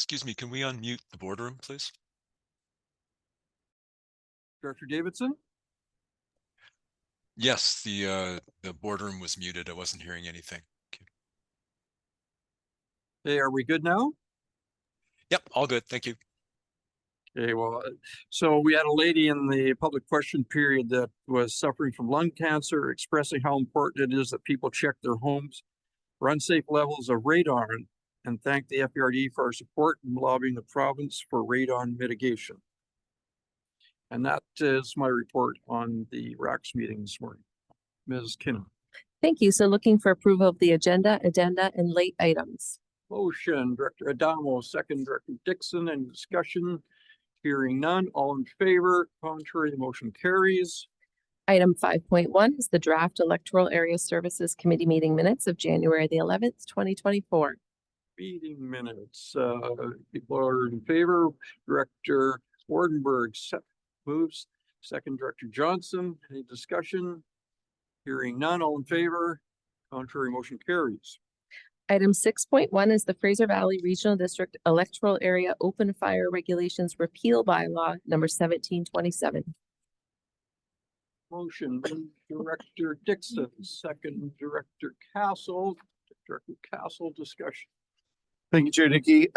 Excuse me, can we unmute the boardroom, please? Director Davidson? Yes, the boardroom was muted. I wasn't hearing anything. Hey, are we good now? Yep, all good. Thank you. Okay, well, so we had a lady in the public question period that was suffering from lung cancer, expressing how important it is that people check their homes for unsafe levels of radon, and thank the FBRD for our support in lobbying the province for radon mitigation. And that is my report on the RACS meeting this morning. Ms. Kinnan. Thank you. So looking for approval of the agenda, and late items. Motion, Director Adamo, second, Director Dixon. Any discussion? Hearing none, all in favor, contrary, the motion carries. Item 5.1 is the draft Electoral Area Services Committee meeting minutes of January the 11th, 2024. Meeting minutes, people are in favor. Director Wardenberg moves, second, Director Johnson. Any discussion? Hearing none, all in favor, contrary, motion carries. Item 6.1 is the Fraser Valley Regional District Electoral Area Open Fire Regulations Repeal Bylaw number 1727. Motion, Director Dixon, second, Director Castle. Director Castle, discussion. Thank you, Chair Dickey.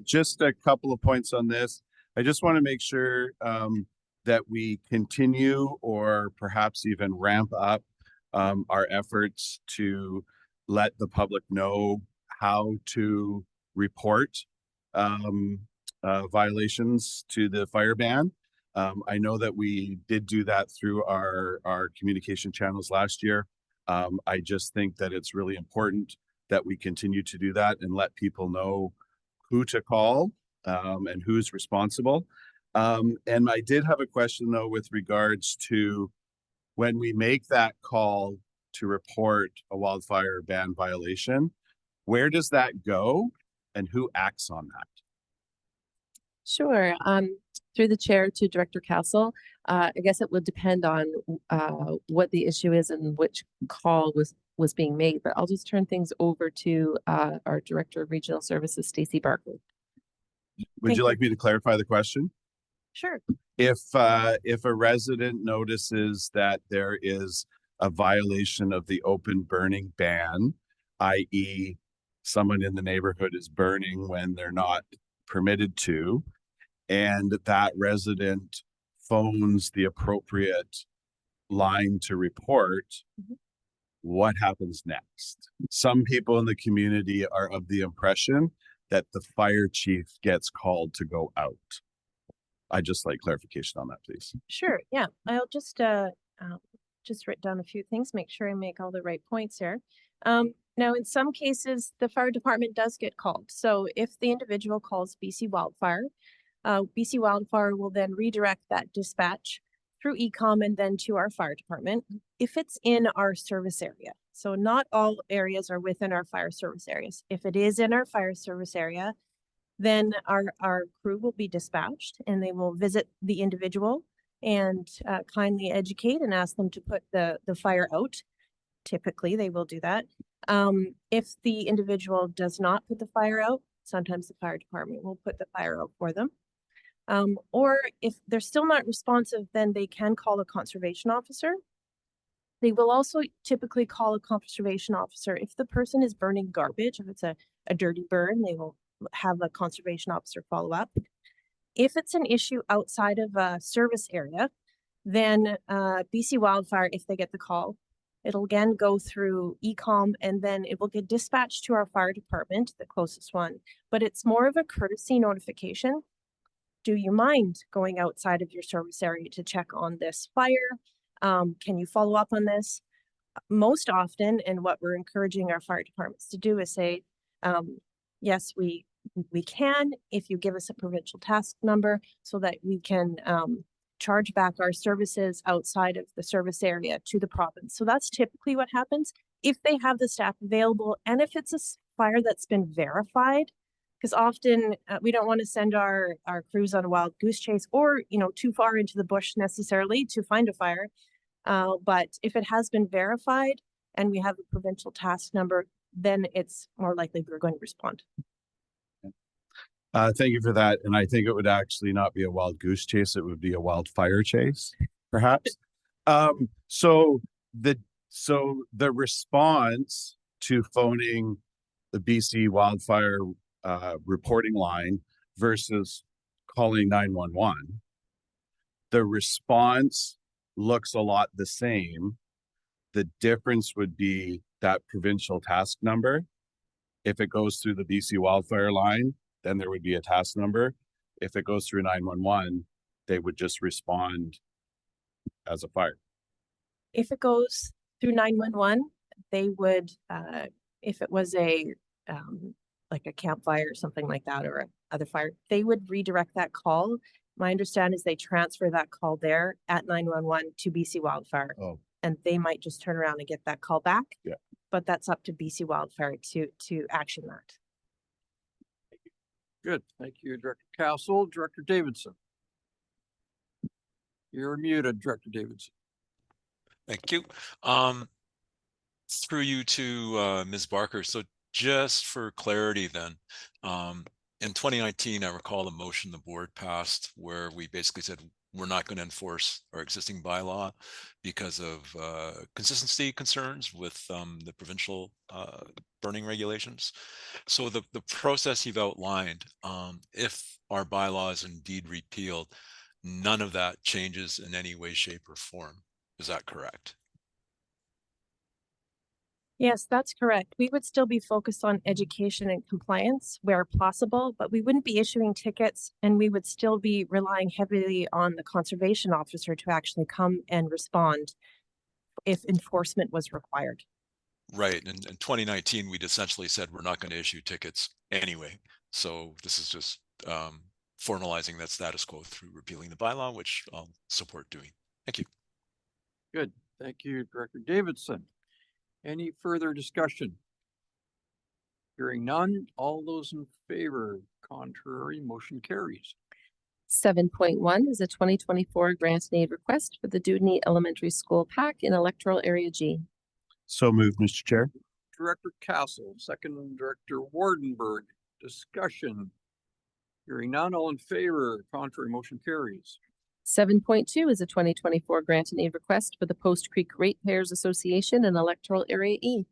Just a couple of points on this. I just want to make sure that we continue or perhaps even ramp up our efforts to let the public know how to report violations to the fire ban. I know that we did do that through our communication channels last year. I just think that it's really important that we continue to do that and let people know who to call and who's responsible. And I did have a question though with regards to when we make that call to report a wildfire ban violation, where does that go and who acts on that? Sure. Through the chair to Director Castle, I guess it would depend on what the issue is and which call was being made, but I'll just turn things over to our Director of Regional Services, Stacey Barker. Would you like me to clarify the question? Sure. If a resident notices that there is a violation of the open burning ban, i.e. someone in the neighborhood is burning when they're not permitted to, and that resident phones the appropriate line to report, what happens next? Some people in the community are of the impression that the fire chief gets called to go out. I'd just like clarification on that, please. Sure. Yeah, I'll just write down a few things, make sure I make all the right points here. Now, in some cases, the fire department does get called. So if the individual calls BC Wildfire, BC Wildfire will then redirect that dispatch through ECOM and then to our fire department if it's in our service area. So not all areas are within our fire service areas. If it is in our fire service area, then our crew will be dispatched and they will visit the individual and kindly educate and ask them to put the fire out. Typically, they will do that. If the individual does not put the fire out, sometimes the fire department will put the fire out for them. Or if they're still not responsive, then they can call a conservation officer. They will also typically call a conservation officer if the person is burning garbage. If it's a dirty burn, they will have a conservation officer follow up. If it's an issue outside of a service area, then BC Wildfire, if they get the call, it'll again go through ECOM and then it will get dispatched to our fire department, the closest one. But it's more of a courtesy notification. Do you mind going outside of your service area to check on this fire? Can you follow up on this? Most often, and what we're encouraging our fire departments to do is say, yes, we can, if you give us a provincial task number so that we can charge back our services outside of the service area to the province. So that's typically what happens if they have the staff available and if it's a fire that's been verified, because often we don't want to send our crews on a wild goose chase or, too far into the bush necessarily to find a fire. But if it has been verified and we have a provincial task number, then it's more likely we're going to respond. Thank you for that. And I think it would actually not be a wild goose chase. It would be a wildfire chase, perhaps. So the response to phoning the BC wildfire reporting line versus calling 911, the response looks a lot the same. The difference would be that provincial task number. If it goes through the BC wildfire line, then there would be a task number. If it goes through 911, they would just respond as a fire. If it goes through 911, they would, if it was a, like a campfire or something like that, or other fire, they would redirect that call. My understanding is they transfer that call there at 911 to BC Wildfire. Oh. And they might just turn around and get that call back. Yeah. But that's up to BC Wildfire to action that. Good. Thank you, Director Castle. Director Davidson. You're muted, Director Davidson. Thank you. Through you to Ms. Barker. So just for clarity then, in 2019, I recall a motion the board passed where we basically said we're not going to enforce our existing bylaw because of consistency concerns with the provincial burning regulations. So the process you've outlined, if our bylaw is indeed repealed, none of that changes in any way, shape, or form. Is that correct? Yes, that's correct. We would still be focused on education and compliance where possible, but we wouldn't be issuing tickets, and we would still be relying heavily on the conservation officer to actually come and respond if enforcement was required. Right. And in 2019, we'd essentially said we're not going to issue tickets anyway. So this is just formalizing that status quo through repealing the bylaw, which I'll support doing. Thank you. Good. Thank you, Director Davidson. Any further discussion? Hearing none, all those in favor, contrary, motion carries. 7.1 is a 2024 grant and aid request for the Dewdney Elementary School PAC in Electoral Area G. So moved, Mr. Chair. Director Castle, second Director Wardenberg, discussion. Hearing none, all in favor, contrary, motion carries. 7.2 is a 2024 grant and aid request for the Post Creek Ratepayers Association in Electoral Area E.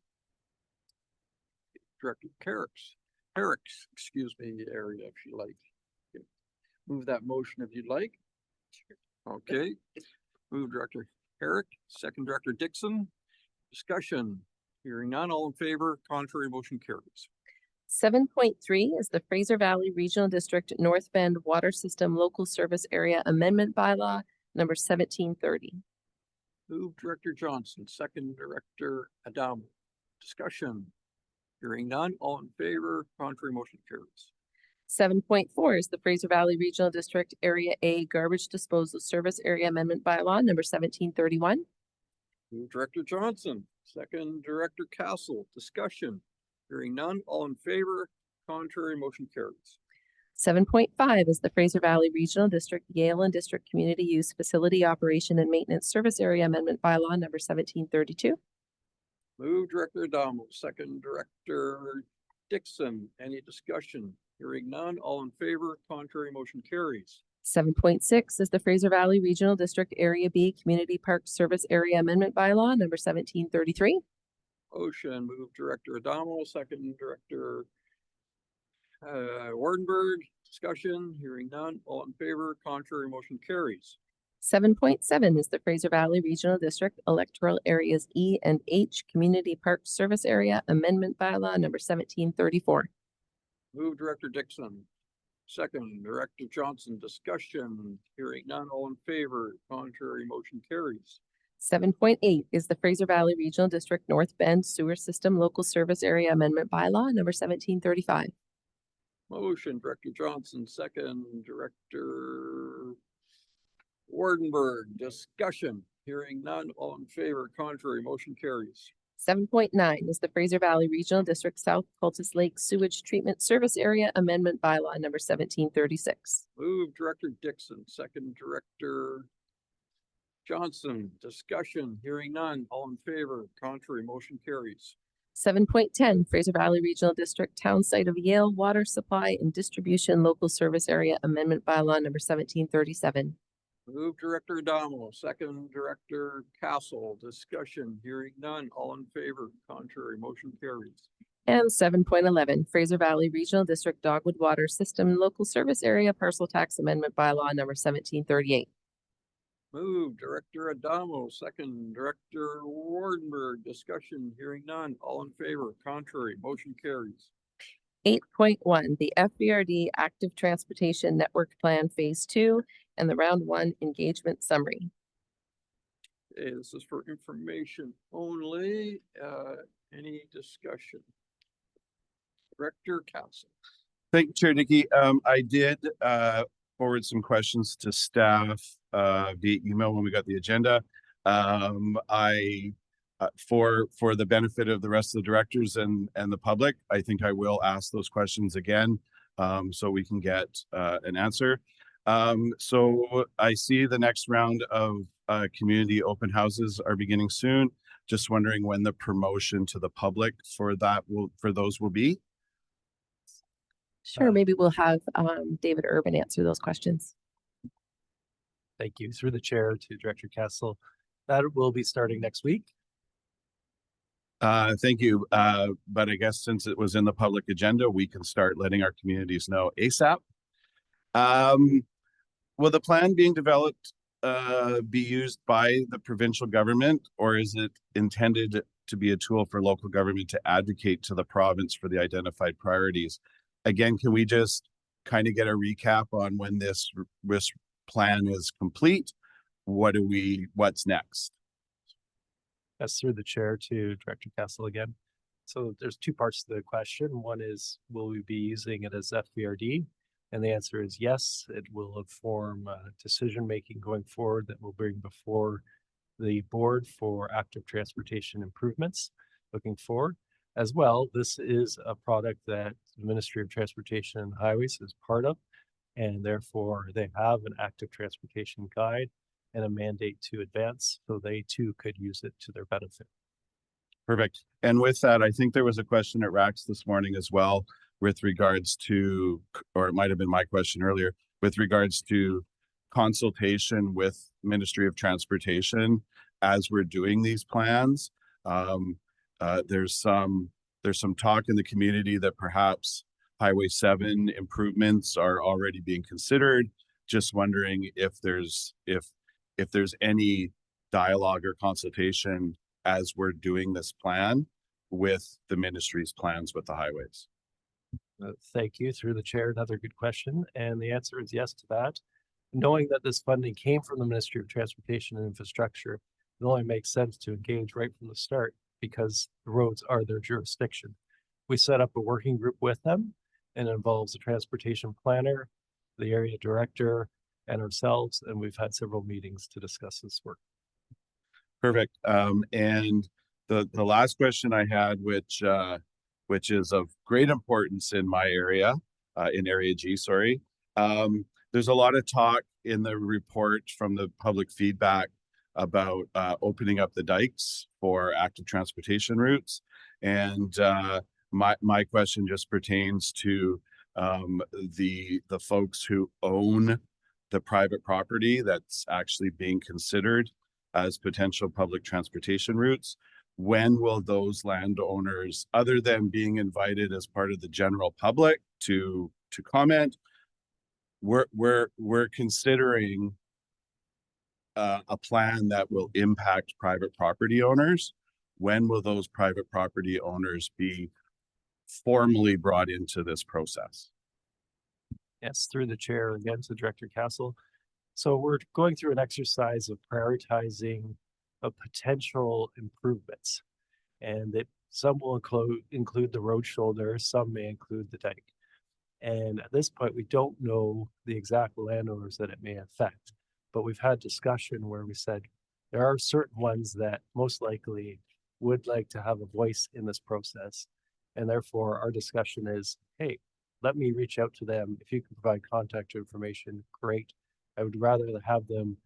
Director Herrick's, excuse me, area if you like. Move that motion if you'd like. Okay. Move Director Herrick, second Director Dixon. Discussion. Hearing none, all in favor, contrary, motion carries. 7.3 is the Fraser Valley Regional District North Bend Water System Local Service Area Amendment Bylaw number 1730. Move Director Johnson, second Director Adamo. Discussion. Hearing none, all in favor, contrary, motion carries. 7.4 is the Fraser Valley Regional District Area A Garbage Disposal Service Area Amendment Bylaw number 1731. Move Director Johnson, second Director Castle. Discussion. Hearing none, all in favor, contrary, motion carries. 7.5 is the Fraser Valley Regional District Yale and District Community Use Facility Operation and Maintenance Service Area Amendment Bylaw number 1732. Move Director Adamo, second Director Dixon. Any discussion? Hearing none, all in favor, contrary, motion carries. 7.6 is the Fraser Valley Regional District Area B Community Park Service Area Amendment Bylaw number 1733. Motion, move Director Adamo, second Director Wardenberg. Discussion, hearing none, all in favor, contrary, motion carries. 7.7 is the Fraser Valley Regional District Electoral Areas E and H Community Park Service Area Amendment Bylaw number 1734. Move Director Dixon, second Director Johnson. Discussion, hearing none, all in favor, contrary, motion carries. 7.8 is the Fraser Valley Regional District North Bend Sewer System Local Service Area Amendment Bylaw number 1735. Motion Director Johnson, second Director Wardenberg. Discussion, hearing none, all in favor, contrary, motion carries. 7.9 is the Fraser Valley Regional District South Cultus Lake Sewage Treatment Service Area Amendment Bylaw number 1736. Move Director Dixon, second Director Johnson. Discussion, hearing none, all in favor, contrary, motion carries. 7.10 Fraser Valley Regional District Town Site of Yale Water Supply and Distribution Local Service Area Amendment Bylaw number 1737. Move Director Adamo, second Director Castle. Discussion, hearing none. All in favor? Contrary, motion carries. And 7.11 Fraser Valley Regional District Dogwood Water System Local Service Area Parcel Tax Amendment Bylaw number 1738. Move Director Adamo, second Director Wardenberg. Discussion, hearing none. All in favor? Contrary, motion carries. 8.1 the FBRD Active Transportation Network Plan Phase 2 and the Round 1 Engagement Summary. Okay, this is for information only. Any discussion? Director Castle. Thank you, Chair Dickey. I did forward some questions to staff via email when we got the agenda. For the benefit of the rest of the directors and the public, I think I will ask those questions again so we can get an answer. So I see the next round of community open houses are beginning soon. Just wondering when the promotion to the public for those will be. Sure, maybe we'll have David Urban answer those questions. Thank you. Through the chair to Director Castle. That will be starting next week. Thank you. But I guess since it was in the public agenda, we can start letting our communities know ASAP. Will the plan being developed be used by the provincial government, or is it intended to be a tool for local government to advocate to the province for the identified priorities? Again, can we just kind of get a recap on when this plan is complete? What's next? That's through the chair to Director Castle again. So there's two parts to the question. One is, will we be using it as FBRD? And the answer is yes. It will inform decision-making going forward that we'll bring before the board for active transportation improvements looking forward. As well, this is a product that the Ministry of Transportation and Highways is part of, and therefore they have an active transportation guide and a mandate to advance, so they too could use it to their benefit. Perfect. And with that, I think there was a question at RACS this morning as well with regards to, or it might have been my question earlier, with regards to consultation with Ministry of Transportation as we're doing these plans. There's some talk in the community that perhaps Highway 7 improvements are already being considered. Just wondering if there's any dialogue or consultation as we're doing this plan with the ministry's plans with the highways. Thank you. Through the chair, another good question. And the answer is yes to that. Knowing that this funding came from the Ministry of Transportation and Infrastructure, it only makes sense to engage right from the start because the roads are their jurisdiction. We set up a working group with them, and it involves a transportation planner, the area director, and ourselves, and we've had several meetings to discuss this work. Perfect. And the last question I had, which is of great importance in my area, in Area G, sorry. There's a lot of talk in the report from the public feedback about opening up the dikes for active transportation routes. And my question just pertains to the folks who own the private property that's actually being considered as potential public transportation routes. When will those landowners, other than being invited as part of the general public to comment, we're considering a plan that will impact private property owners. When will those private property owners be formally brought into this process? Yes, through the chair again to Director Castle. So we're going through an exercise of prioritizing of potential improvements, and some will include the road shoulder, some may include the dike. And at this point, we don't know the exact landowners that it may affect, but we've had discussion where we said there are certain ones that most likely would like to have a voice in this process. And therefore our discussion is, hey, let me reach out to them. If you can provide contact information, great. I would rather have them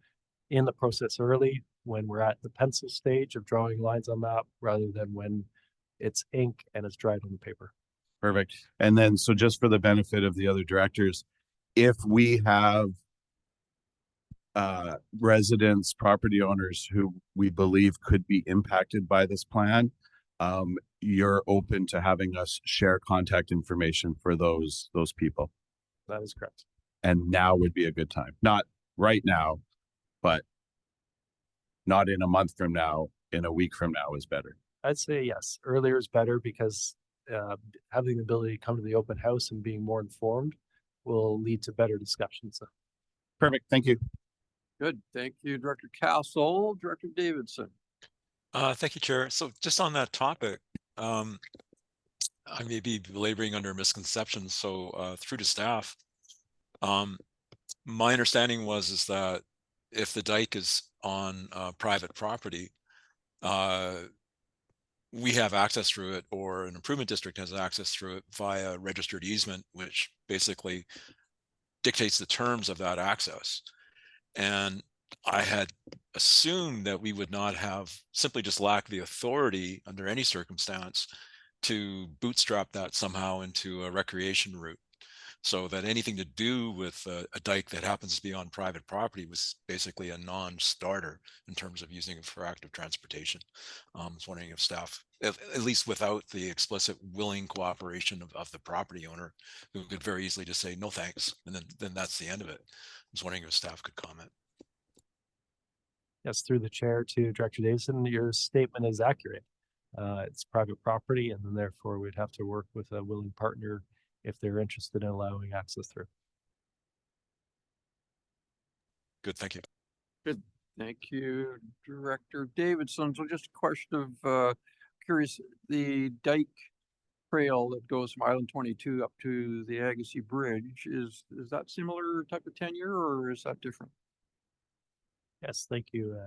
in the process early when we're at the pencil stage of drawing lines on map rather than when it's ink and it's dried on the paper. Perfect. And then, so just for the benefit of the other directors, if we have residents, property owners who we believe could be impacted by this plan, you're open to having us share contact information for those people. That is correct. And now would be a good time. Not right now, but not in a month from now, in a week from now is better. I'd say yes, earlier is better because having the ability to come to the open house and being more informed will lead to better discussions. Perfect. Thank you. Good. Thank you, Director Castle. Director Davidson. Thank you, Chair. So just on that topic, I may be belaboring under misconceptions. So through to staff, my understanding is that if the dike is on private property, we have access through it, or an improvement district has access through it via registered easement, which basically dictates the terms of that access. And I had assumed that we would not have, simply just lack the authority under any circumstance to bootstrap that somehow into a recreation route. So that anything to do with a dike that happens to be on private property was basically a non-starter in terms of using it for active transportation. I was wondering if staff, at least without the explicit willing cooperation of the property owner, who could very easily just say, no thanks, and then that's the end of it. I was wondering if staff could comment. Yes, through the chair to Director Davison, your statement is accurate. It's private property, and then therefore we'd have to work with a willing partner if they're interested in allowing access through. Good, thank you. Good. Thank you, Director Davidson. So just a question of curious, the dike trail that goes from Island 22 up to the Agassiz Bridge, is that similar type of tenure or is that different? Yes, thank you,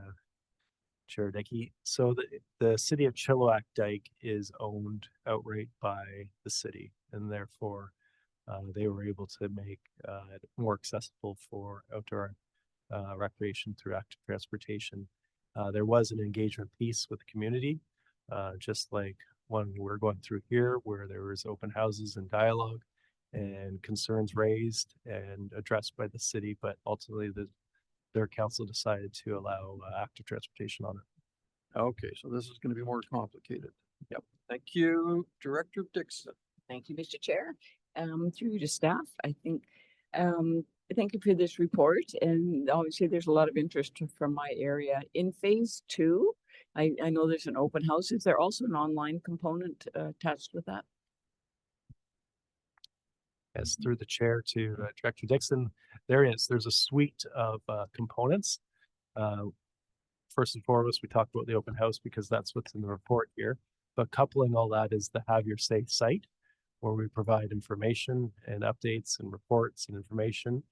Chair Dickey. So the city of Chilliwack Dike is owned outright by the city, and therefore they were able to make it more accessible for outdoor recreation through active transportation. There was an engagement piece with the community, just like one we're going through here, where there was open houses and dialogue and concerns raised and addressed by the city, but ultimately their council decided to allow active transportation on it. Okay, so this is going to be more complicated. Yep. Thank you, Director Dixon. Thank you, Mr. Chair. Through to staff, I think, thank you for this report. And obviously there's a lot of interest from my area. In phase 2, I know there's an open house. Is there also an online component attached with that? Yes, through the chair to Director Dixon, there's a suite of components. First and foremost, we talked about the open house because that's what's in the report here. But coupling all that is the Have Your Say site, where we provide information and updates and reports and information.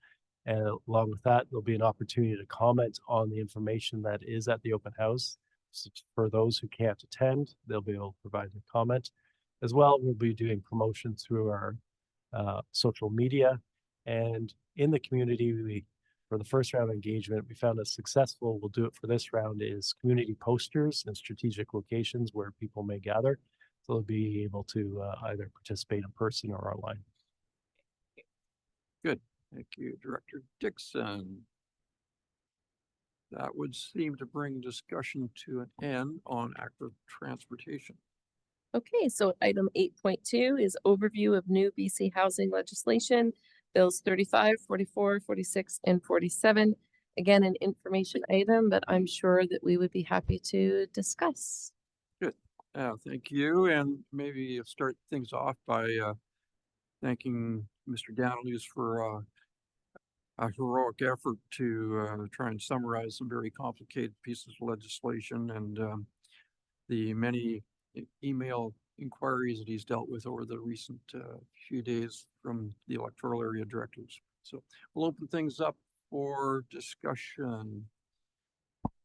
And along with that, there'll be an opportunity to comment on the information that is at the open house. So for those who can't attend, they'll be able to provide a comment. As well, we'll be doing promotion through our social media. And in the community, for the first round of engagement, we found us successful. We'll do it for this round is community posters and strategic locations where people may gather. So they'll be able to either participate in person or online. Good. Thank you, Director Dixon. That would seem to bring discussion to an end on active transportation. Okay, so item 8.2 is overview of new BC housing legislation, bills 35, 44, 46, and 47. Again, an information item, but I'm sure that we would be happy to discuss. Good. Thank you. And maybe start things off by thanking Mr. Dowdleys for a heroic effort to try and summarize some very complicated pieces of legislation and the many email inquiries that he's dealt with over the recent few days from the electoral area directors. So we'll open things up for discussion.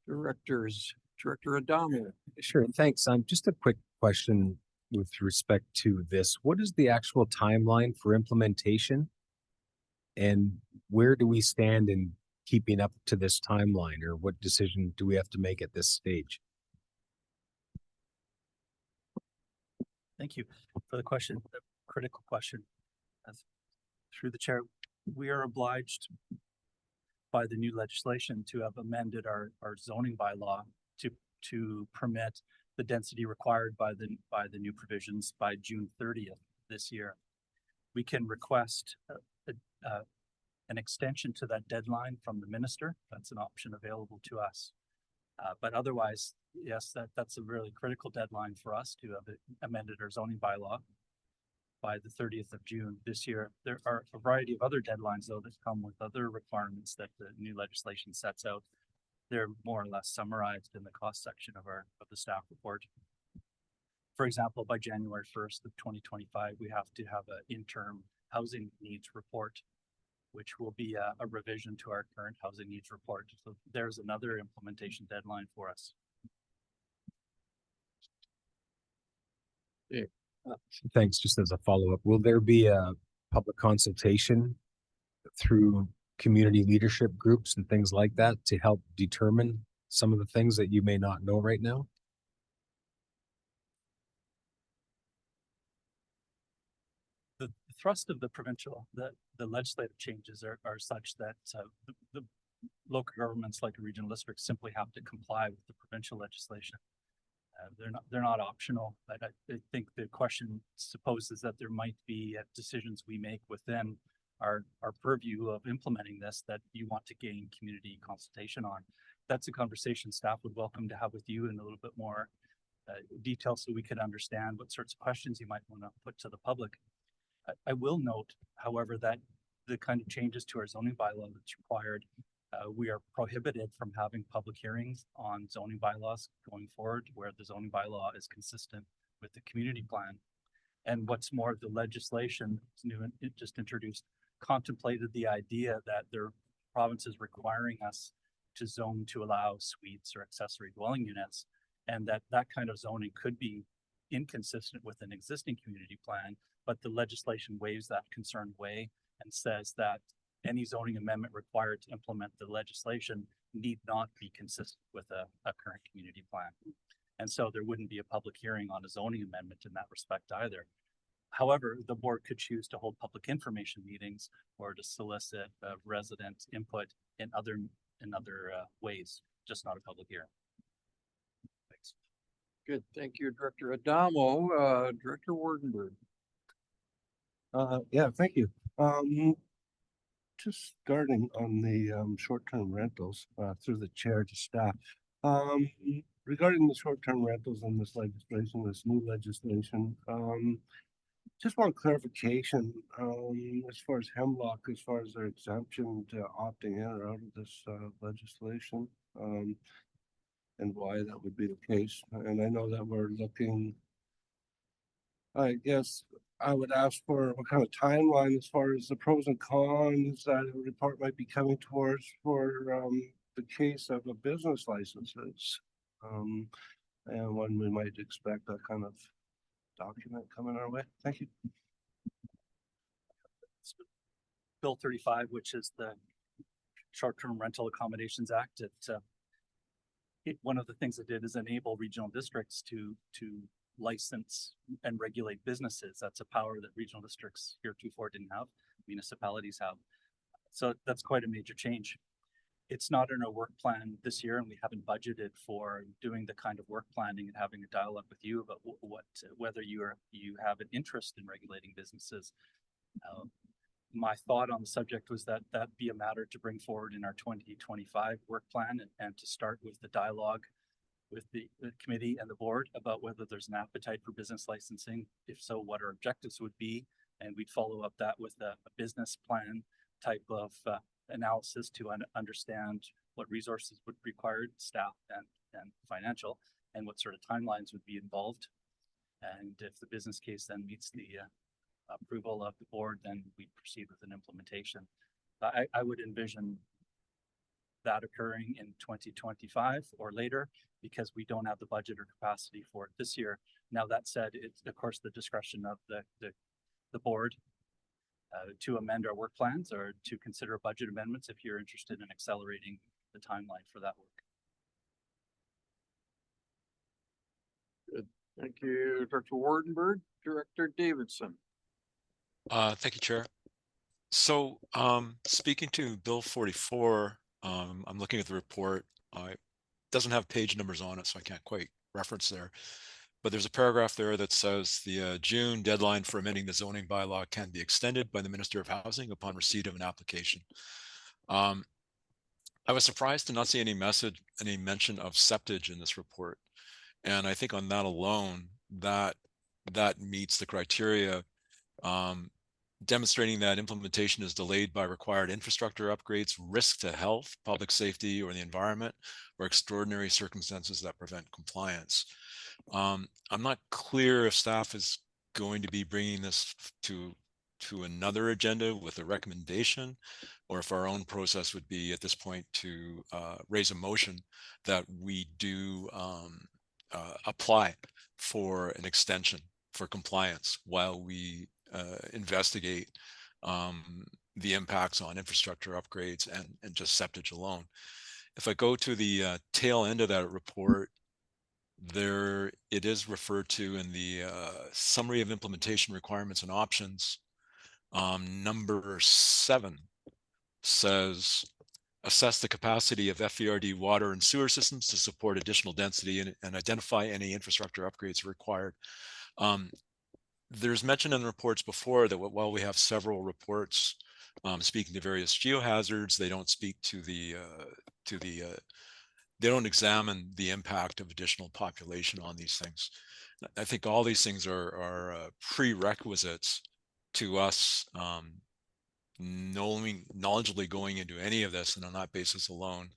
Directors, Director Adamo. Sure, thanks. Just a quick question with respect to this. What is the actual timeline for implementation? And where do we stand in keeping up to this timeline, or what decision do we have to make at this stage? Thank you for the question, the critical question. Through the chair, we are obliged by the new legislation to have amended our zoning bylaw to permit the density required by the new provisions by June 30th this year. We can request an extension to that deadline from the minister. That's an option available to us. But otherwise, yes, that's a really critical deadline for us to have amended our zoning bylaw by the 30th of June this year. There are a variety of other deadlines, though, that come with other requirements that the new legislation sets out. They're more or less summarized in the cost section of the staff report. For example, by January 1st of 2025, we have to have an interim housing needs report, which will be a revision to our current housing needs report. So there's another implementation deadline for us. Thanks. Just as a follow-up, will there be a public consultation through community leadership groups and things like that to help determine some of the things that you may not know right now? The thrust of the provincial, the legislative changes are such that the local governments like the regional districts simply have to comply with the provincial legislation. They're not optional. But I think the question supposes that there might be decisions we make within our purview of implementing this that you want to gain community consultation on. That's a conversation staff would welcome to have with you in a little bit more detail, so we could understand what sorts of questions you might want to put to the public. I will note, however, that the kind of changes to our zoning bylaw that's required, we are prohibited from having public hearings on zoning bylaws going forward, where the zoning bylaw is consistent with the community plan. And what's more, the legislation just introduced contemplated the idea that there are provinces requiring us to zone to allow suites or accessory dwelling units, and that kind of zoning could be inconsistent with an existing community plan, but the legislation waives that concern away and says that any zoning amendment required to implement the legislation need not be consistent with a current community plan. And so there wouldn't be a public hearing on a zoning amendment in that respect either. However, the board could choose to hold public information meetings or to solicit resident input in other ways, just not a public hearing. Thanks. Good, thank you, Director Adamo. Director Wardenberg. Yeah, thank you. Just starting on the short-term rentals through the chair to staff. Regarding the short-term rentals in this legislation, this new legislation, just want clarification as far as Hemlock, as far as their exemption to opting in or out of this legislation, and why that would be the case. And I know that we're looking, I guess I would ask for what kind of timeline as far as the pros and cons that a report might be coming towards for the case of a business licenses, and when we might expect that kind of document coming our way. Thank you. Bill 35, which is the Short-Term Rental Accommodations Act, one of the things it did is enable regional districts to license and regulate businesses. That's a power that regional districts heretofore didn't have, municipalities have. So that's quite a major change. It's not in our work plan this year, and we haven't budgeted for doing the kind of work planning and having a dialogue with you about whether you have an interest in regulating businesses. My thought on the subject was that be a matter to bring forward in our 2025 work plan, and to start with the dialogue with the committee and the board about whether there's an appetite for business licensing. If so, what our objectives would be, and we'd follow up that with a business plan type of analysis to understand what resources would be required, staff and financial, and what sort of timelines would be involved. And if the business case then meets the approval of the board, then we proceed with an implementation. I would envision that occurring in 2025 or later, because we don't have the budget or capacity for it this year. Now, that said, it's of course the discretion of the board to amend our work plans or to consider budget amendments if you're interested in accelerating the timeline for that work. Good. Thank you, Director Wardenberg. Director Davidson. Thank you, Chair. So, speaking to Bill 44, I'm looking at the report. It doesn't have page numbers on it, so I can't quite reference there. But there's a paragraph there that says the June deadline for amending the zoning bylaw can be extended by the Minister of Housing upon receipt of an application. I was surprised to not see any mention of septage in this report. And I think on that alone, that meets the criteria, demonstrating that implementation is delayed by required infrastructure upgrades, risk to health, public safety, or the environment, or extraordinary circumstances that prevent compliance. I'm not clear if staff is going to be bringing this to another agenda with a recommendation, or if our own process would be at this point to raise a motion that we do apply for an extension for compliance while we investigate the impacts on infrastructure upgrades and just septage alone. If I go to the tail end of that report, there it is referred to in the summary of implementation requirements and options. Number 7 says assess the capacity of FVRD water and sewer systems to support additional density and identify any infrastructure upgrades required. There's mention in the reports before that while we have several reports speaking to various geohazards, they don't speak to the they don't examine the impact of additional population on these things. I think all these things are prerequisites to us knowledgeably going into any of this, and on that basis alone,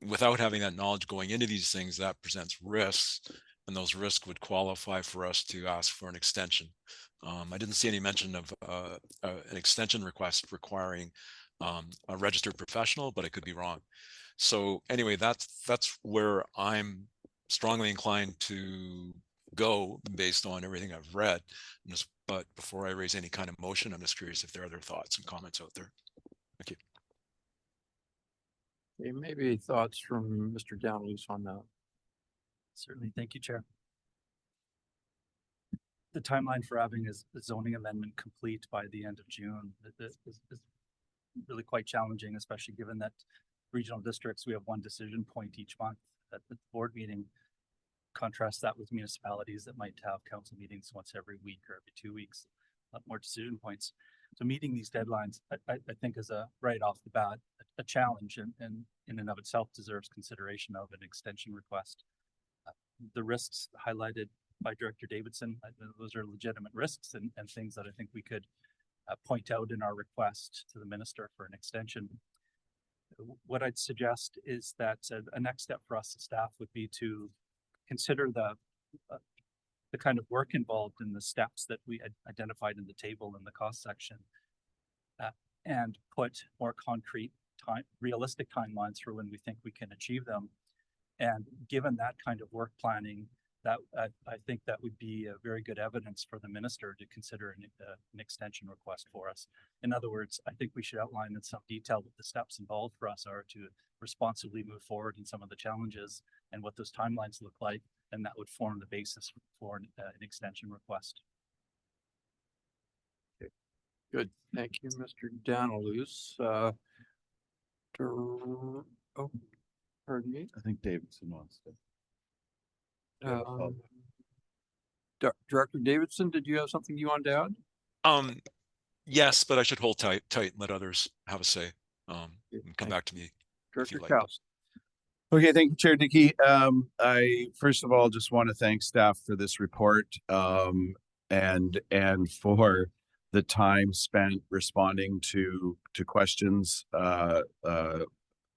without having that knowledge going into these things, that presents risks, and those risks would qualify for us to ask for an extension. I didn't see any mention of an extension request requiring a registered professional, but I could be wrong. So anyway, that's where I'm strongly inclined to go based on everything I've read. But before I raise any kind of motion, I'm just curious if there are other thoughts and comments out there. Thank you. Okay, maybe thoughts from Mr. Downloose on that. Certainly. Thank you, Chair. The timeline for having a zoning amendment complete by the end of June is really quite challenging, especially given that regional districts, we have one decision point each month at the board meeting. Contrast that with municipalities that might have council meetings once every week or every 2 weeks, a lot more decision points. So meeting these deadlines, I think is right off the bat, a challenge, and in and of itself deserves consideration of an extension request. The risks highlighted by Director Davidson, those are legitimate risks and things that I think we could point out in our request to the minister for an extension. What I'd suggest is that a next step for us as staff would be to consider the kind of work involved in the steps that we had identified in the table in the cost section, and put more concrete realistic timelines for when we think we can achieve them. And given that kind of work planning, that I think that would be a very good evidence for the minister to consider an extension request for us. In other words, I think we should outline in some detail what the steps involved for us are to responsibly move forward in some of the challenges and what those timelines look like, and that would form the basis for an extension request. Okay, good. Thank you, Mr. Downloose. Oh, pardon me. I think Davidson wants to. Director Davidson, did you have something you wanted to add? Yes, but I should hold tight and let others have a say. And come back to me. Director like. Kaus. Okay, thank you, Chair Dickey. I first of all just want to thank staff for this report, and for the time spent responding to questions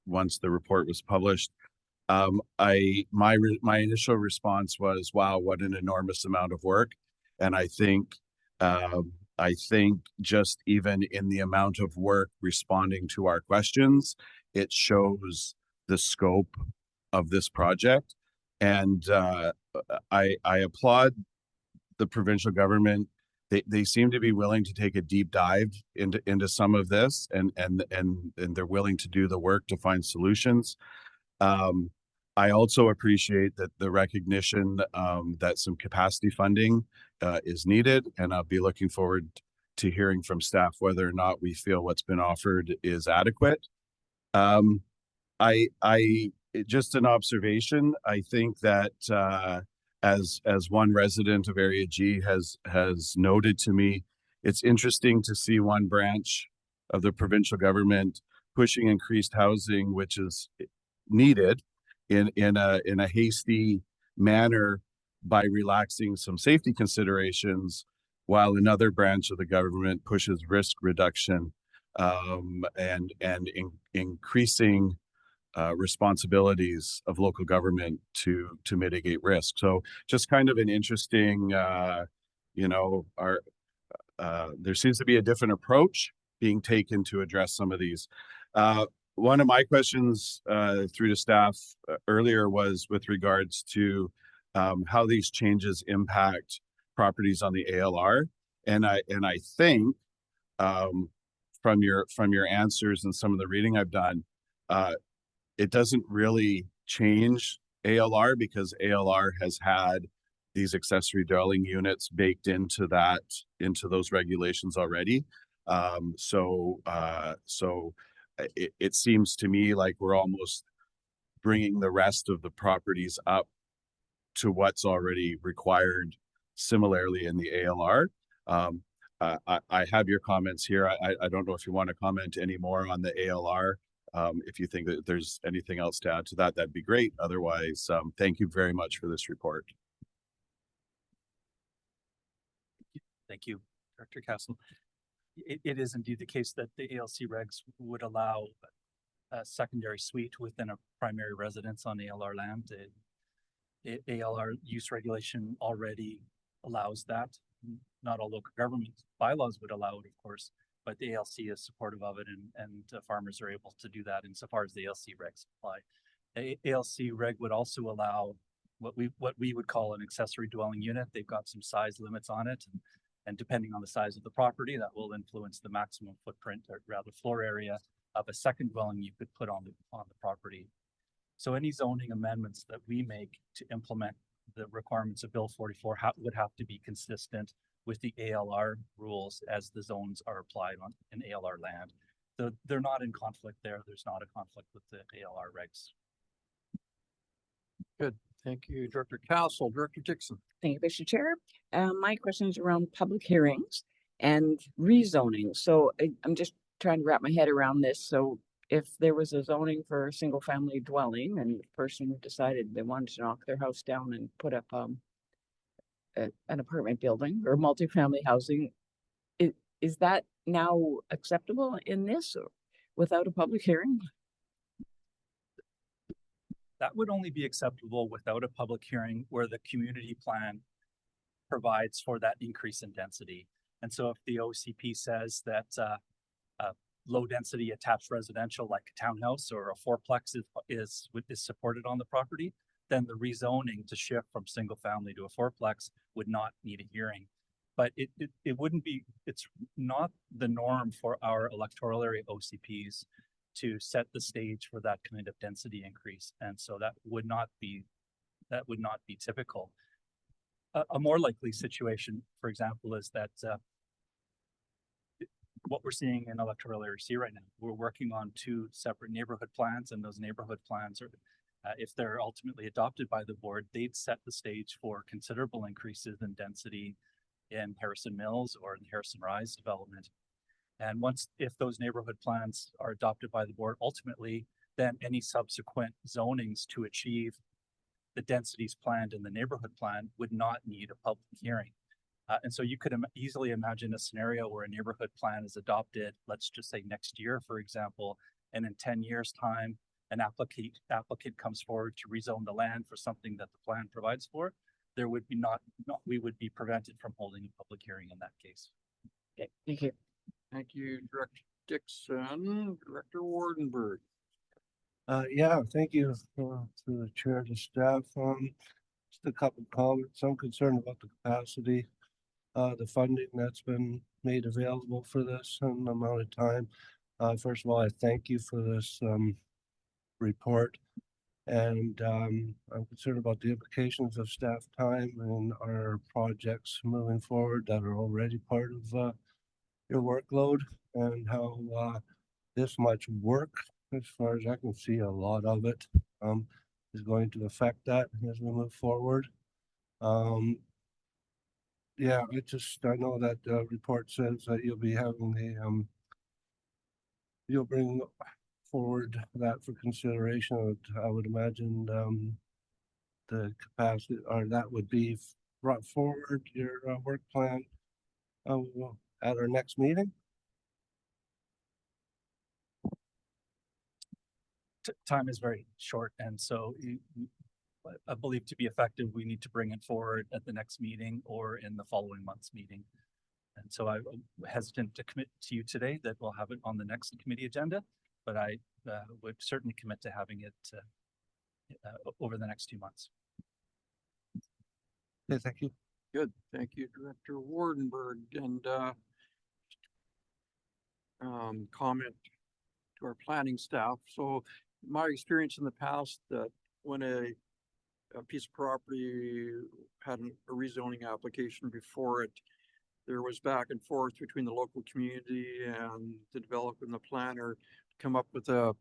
once the report was published. My initial response was, wow, what an enormous amount of work. And I think just even in the amount of work responding to our questions, it shows the scope of this project. And I applaud the provincial government. They seem to be willing to take a deep dive into some of this, and they're willing to do the work to find solutions. I also appreciate that the recognition that some capacity funding is needed, and I'll be looking forward to hearing from staff whether or not we feel what's been offered is adequate. Just an observation. I think that as one resident of Area G has noted to me, it's interesting to see one branch of the provincial government pushing increased housing, which is needed in a hasty manner by relaxing some safety considerations, while another branch of the government pushes risk reduction and increasing responsibilities of local government to mitigate risk. So just kind of an interesting, there seems to be a different approach being taken to address some of these. One of my questions through to staff earlier was with regards to how these changes impact properties on the ALR, and I think from your answers and some of the reading I've done, it doesn't really change ALR because ALR has had these accessory dwelling units baked into those regulations already. So it seems to me like we're almost bringing the rest of the properties up to what's already required similarly in the ALR. I have your comments here. I don't know if you want to comment any more on the ALR. If you think that there's anything else to add to that, that'd be great. Otherwise, thank you very much for this report. Thank you, Director Castle. It is indeed the case that the ALC regs would allow a secondary suite within a primary residence on ALR land. ALR use regulation already allows that. Not all local government bylaws would allow it, of course, but the ALC is supportive of it, and farmers are able to do that insofar as the ALC regs apply. The ALC reg would also allow what we would call an accessory dwelling unit. They've got some size limits on it, and depending on the size of the property, that will influence the maximum footprint, or rather floor area, of a second dwelling you could put on the property. So any zoning amendments that we make to implement the requirements of Bill 44 would have to be consistent with the ALR rules as the zones are applied on in ALR land. So they're not in conflict there. There's not a conflict with the ALR regs. Good. Thank you, Director Castle. Director Dixon. Thank you, Mr. Chair. My question is around public hearings and rezoning. So I'm just trying to wrap my head around this. So if there was a zoning for a single family dwelling and the person decided they wanted to knock their house down and put up an apartment building or multifamily housing, is that now acceptable in this or without a public hearing? That would only be acceptable without a public hearing where the community plan provides for that increase in density. And so if the OCP says that low density attached residential like a townhouse or a fourplex is supported on the property, then the rezoning to shift from single family to a fourplex would not need a hearing. But it wouldn't be, it's not the norm for our electoral area OCPs to set the stage for that kind of density increase. And so that would not be typical. A more likely situation, for example, is that what we're seeing in electoral area C right now, we're working on 2 separate neighborhood plans, and those neighborhood plans are, if they're ultimately adopted by the board, they'd set the stage for considerable increases in density in Harrison Mills or in the Harrison Rise development. And if those neighborhood plans are adopted by the board, ultimately, then any subsequent zonings to achieve the densities planned in the neighborhood plan would not need a public hearing. And so you could easily imagine a scenario where a neighborhood plan is adopted, let's just say next year, for example, and in 10 years' time, an applicant comes forward to rezone the land for something that the plan provides for, there would be we would be prevented from holding a public hearing in that case. Okay, thank you. Thank you, Director Dixon. Director Wardenberg. Yeah, thank you to the chair, to staff. Just a couple comments. I'm concerned about the capacity, the funding that's been made available for this and the amount of time. First of all, I thank you for this report. And I'm concerned about the implications of staff time and our projects moving forward that are already part of your workload, and how this much work, as far as I can see, a lot of it is going to affect that as we move forward. Yeah, I know that the report says that you'll be having the you'll bring forward that for consideration. I would imagine the capacity, or that would be brought forward, your work plan at our next meeting. Time is very short, and so I believe to be effective, we need to bring it forward at the next meeting or in the following month's meeting. And so I'm hesitant to commit to you today that we'll have it on the next committee agenda, but I would certainly commit to having it over the next 2 months. Okay, thank you. Good, thank you, Director Wardenberg, and comment to our planning staff. So my experience in the past, that when a piece of property had a rezoning application before it, there was back and forth between the local community and the developer and the planner to come up with a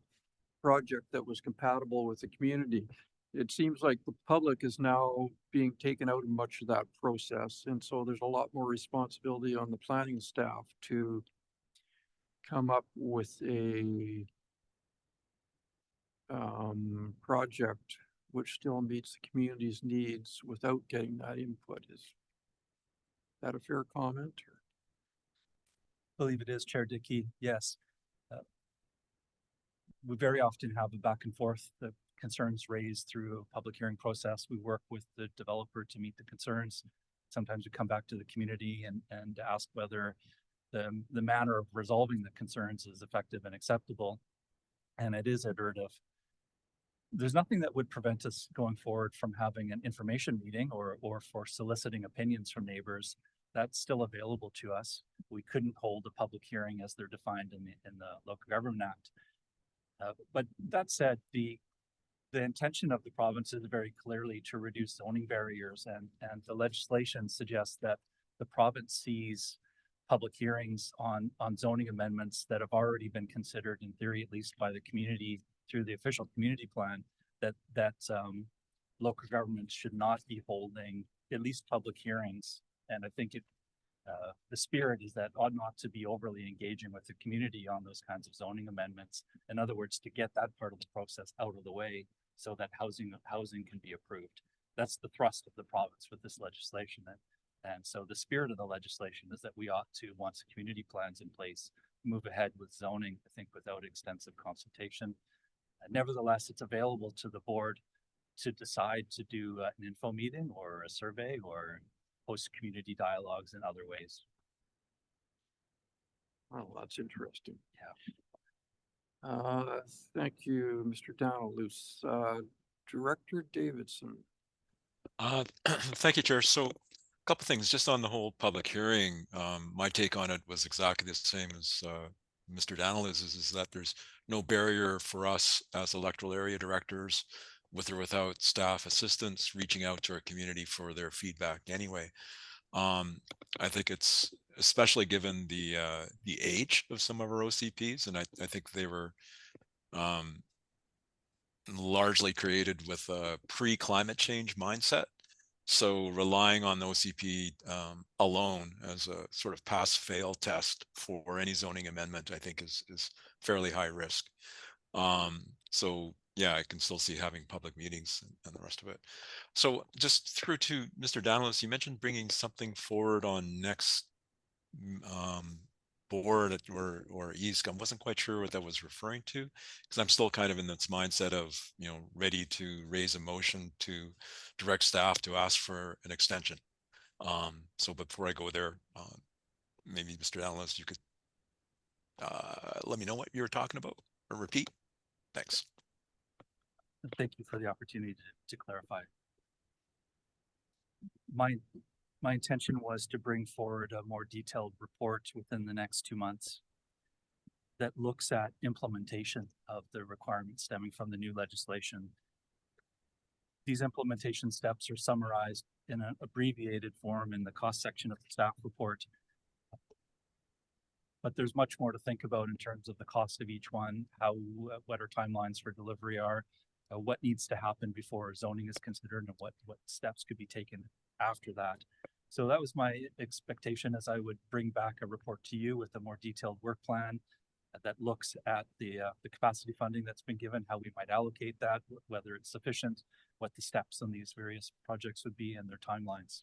project that was compatible with the community. It seems like the public is now being taken out of much of that process, and so there's a lot more responsibility on the planning staff to come up with a project which still meets the community's needs without getting that input. Is that a fair comment? Or? Believe it is, Chair Dickey. Yes. We very often have a back and forth, the concerns raised through a public hearing process. We work with the developer to meet the concerns. Sometimes we come back to the community and ask whether the manner of resolving the concerns is effective and acceptable. And it is iterative. There's nothing that would prevent us going forward from having an information meeting or for soliciting opinions from neighbors. That's still available to us. We couldn't hold a public hearing as they're defined in the Local Government Act. But that said, the intention of the province is very clearly to reduce zoning barriers, and the legislation suggests that the province sees public hearings on zoning amendments that have already been considered, in theory at least, by the community through the official community plan, that local governments should not be holding at least public hearings. And I think the spirit is that ought not to be overly engaging with the community on those kinds of zoning amendments. In other words, to get that part of the process out of the way so that housing can be approved. That's the thrust of the province with this legislation. And so the spirit of the legislation is that we ought to, once the community plan's in place, move ahead with zoning, I think, without extensive consultation. Nevertheless, it's available to the board to decide to do an info meeting or a survey or host community dialogues in other ways. Well, that's interesting. Yeah. Thank you, Mr. Dowdaloos. Director Davidson. Thank you, Chair. So a couple things just on the whole public hearing. My take on it was exactly the same as Mr. Dowdaloos, is that there's no barrier for us as electoral area directors, with or without staff assistance, reaching out to our community for their feedback anyway. I think it's, especially given the age of some of our OCPs, and I think they were largely created with a pre-climate change mindset. So relying on the OCP alone as a sort of pass-fail test for any zoning amendment, I think is fairly high risk. So yeah, I can still see having public meetings and the rest of it. So just through to Mr. Dowdaloos, you mentioned bringing something forward on next board or ESC. I wasn't quite sure what that was referring to, because I'm still kind of in this mindset of, ready to raise a motion to direct staff to ask for an extension. So before I go there, maybe Mr. Dowdaloos, you could let me know what you were talking about or repeat. Thanks. Thank you for the opportunity to clarify. My intention was to bring forward a more detailed report within the next 2 months that looks at implementation of the requirements stemming from the new legislation these implementation steps are summarized in an abbreviated form in the cost section of the staff report. But there's much more to think about in terms of the cost of each one, how, what our timelines for delivery are, what needs to happen before zoning is considered, and what steps could be taken after that. So that was my expectation, as I would bring back a report to you with a more detailed work plan that looks at the capacity funding that's been given, how we might allocate that, whether it's sufficient, what the steps on these various projects would be, and their timelines.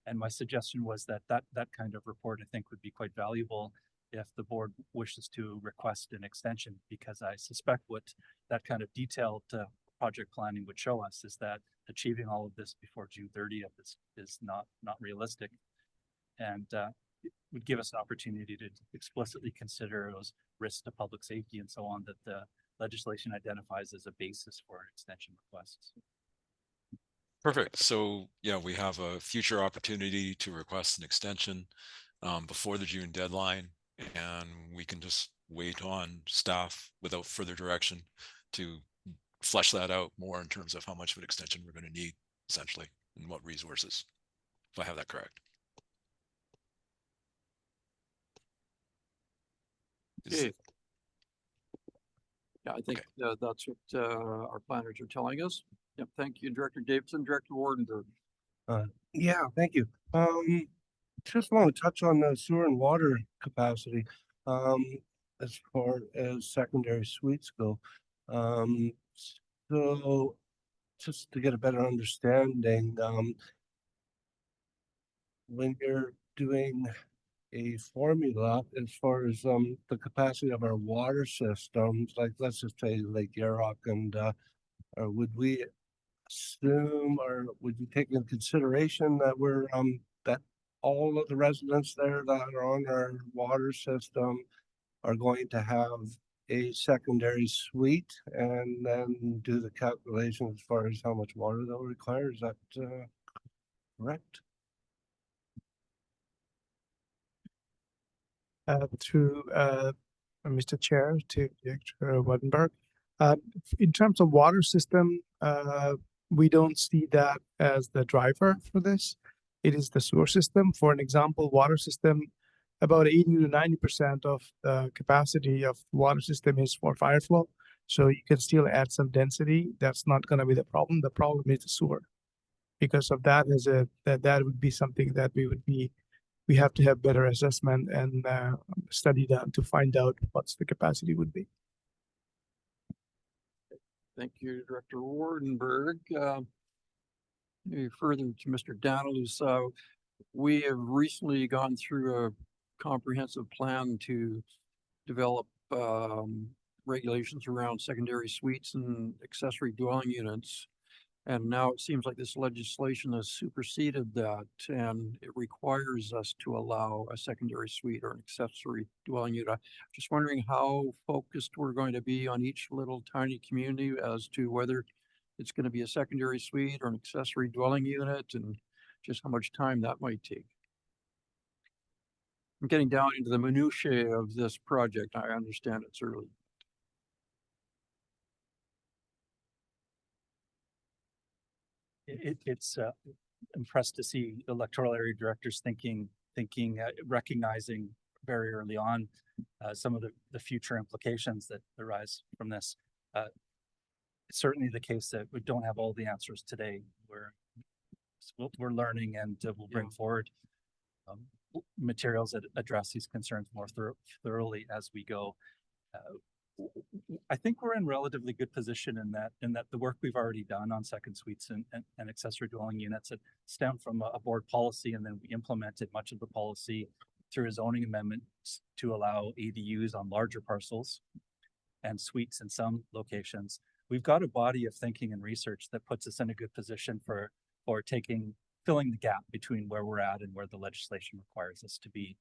And my suggestion was that that kind of report, I think, would be quite valuable if the board wishes to request an extension, because I suspect what that kind of detailed project planning would show us is that achieving all of this before June 30th is not realistic, and it would give us an opportunity to explicitly consider those risks to public safety and so on that the legislation identifies as a basis for extension requests. Perfect. So yeah, we have a future opportunity to request an extension before the June deadline, and we can just wait on staff without further direction to flesh that out more in terms of how much of an extension we're going to need, essentially, and what resources, if I have that correct. Okay. Yeah, I think that's what our planners are telling us. Yep, thank you, Director Davidson. Director Wardenberg. Yeah, thank you. Just want to touch on the sewer and water capacity, as far as secondary suites go. So just to get a better understanding, when you're doing a formula as far as the capacity of our water systems, like let's just say Lake Yarrock, and would we assume, or would you take into consideration that we're that all of the residents there that are on our water system are going to have a secondary suite, and then do the calculation as far as how much water they'll require? Is that correct? Through Mr. Chair to Director Wattenberg. In terms of water system, we don't see that as the driver for this. It is the sewer system. For an example, water system, about 80 to 90% of the capacity of the water system is for fire flow. So you can still add some density. That's not going to be the problem. The problem is the sewer. Because of that, that would be something that we have to have better assessment and study that to find out what's the capacity would be. Thank you, Director Wardenberg. Maybe further to Mr. Daniels, we have recently gone through a comprehensive plan to develop regulations around secondary suites and accessory dwelling units. And now it seems like this legislation has superseded that, and it requires us to allow a secondary suite or an accessory dwelling unit. Just wondering how focused we're going to be on each little tiny community as to whether it's going to be a secondary suite or an accessory dwelling unit, and just how much time that might take. I'm getting down into the minutiae of this project. I understand it's early. It's impressed to see electoral area directors thinking, recognizing very early on some of the future implications that arise from this. It's certainly the case that we don't have all the answers today. We're learning, and we'll bring forward materials that address these concerns more thoroughly as we go. I think we're in relatively good position in that the work we've already done on second suites and accessory dwelling units that stem from a board policy, and then we implemented much of the policy through a zoning amendment to allow ADUs on larger parcels and suites in some locations. We've got a body of thinking and research that puts us in a good position for filling the gap between where we're at and where the legislation requires us to be.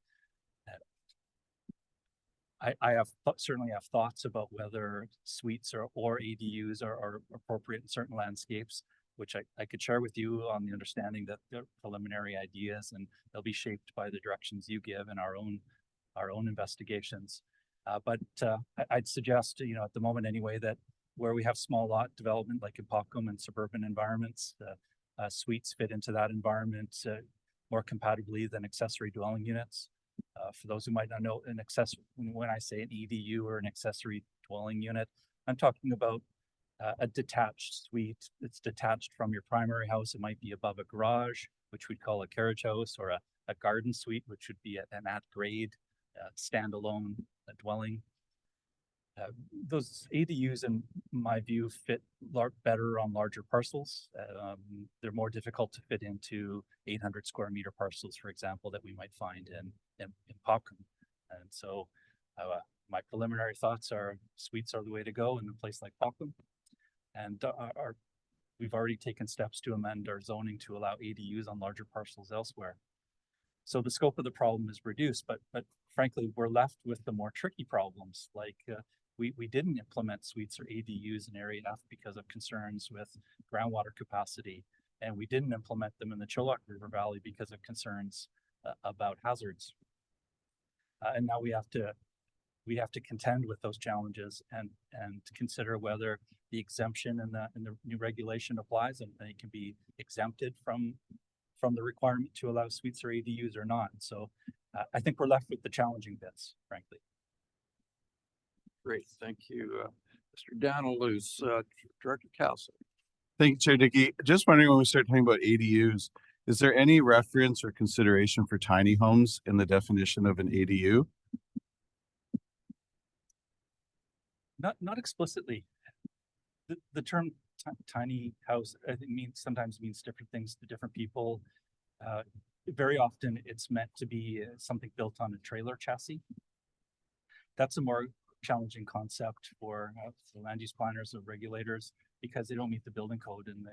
I certainly have thoughts about whether suites or ADUs are appropriate in certain landscapes, which I could share with you on the understanding that they're preliminary ideas and they'll be shaped by the directions you give in our own investigations. But I'd suggest, at the moment anyway, that where we have small lot development like in Popcom and suburban environments, suites fit into that environment more compatibly than accessory dwelling units. For those who might not know, when I say an EDU or an accessory dwelling unit, I'm talking about a detached suite that's detached from your primary house. It might be above a garage, which we'd call a carriage house, or a garden suite, which would be an at-grade standalone dwelling. Those ADUs, in my view, fit better on larger parcels. They're more difficult to fit into 800 square meter parcels, for example, that we might find in Popcom. And so my preliminary thoughts are suites are the way to go in a place like Popcom. And we've already taken steps to amend our zoning to allow ADUs on larger parcels elsewhere. So the scope of the problem is reduced, but frankly, we're left with the more tricky problems. Like we didn't implement suites or ADUs in Area F because of concerns with groundwater capacity, and we didn't implement them in the Chilliwack River Valley because of concerns about hazards. And now we have to contend with those challenges and consider whether the exemption in the new regulation applies and it can be exempted from the requirement to allow suites or ADUs or not. So I think we're left with the challenging bits, frankly. Great, thank you, Mr. Donalus, Director Castle. Thank you, Chair Dickey. Just wondering, when we start talking about ADUs, is there any reference or consideration for tiny homes in the definition of an ADU? Not explicitly. The term tiny house, I think, sometimes means different things to different people. Very often it's meant to be something built on a trailer chassis. That's a more challenging concept for land use planners or regulators because they don't meet the building code, and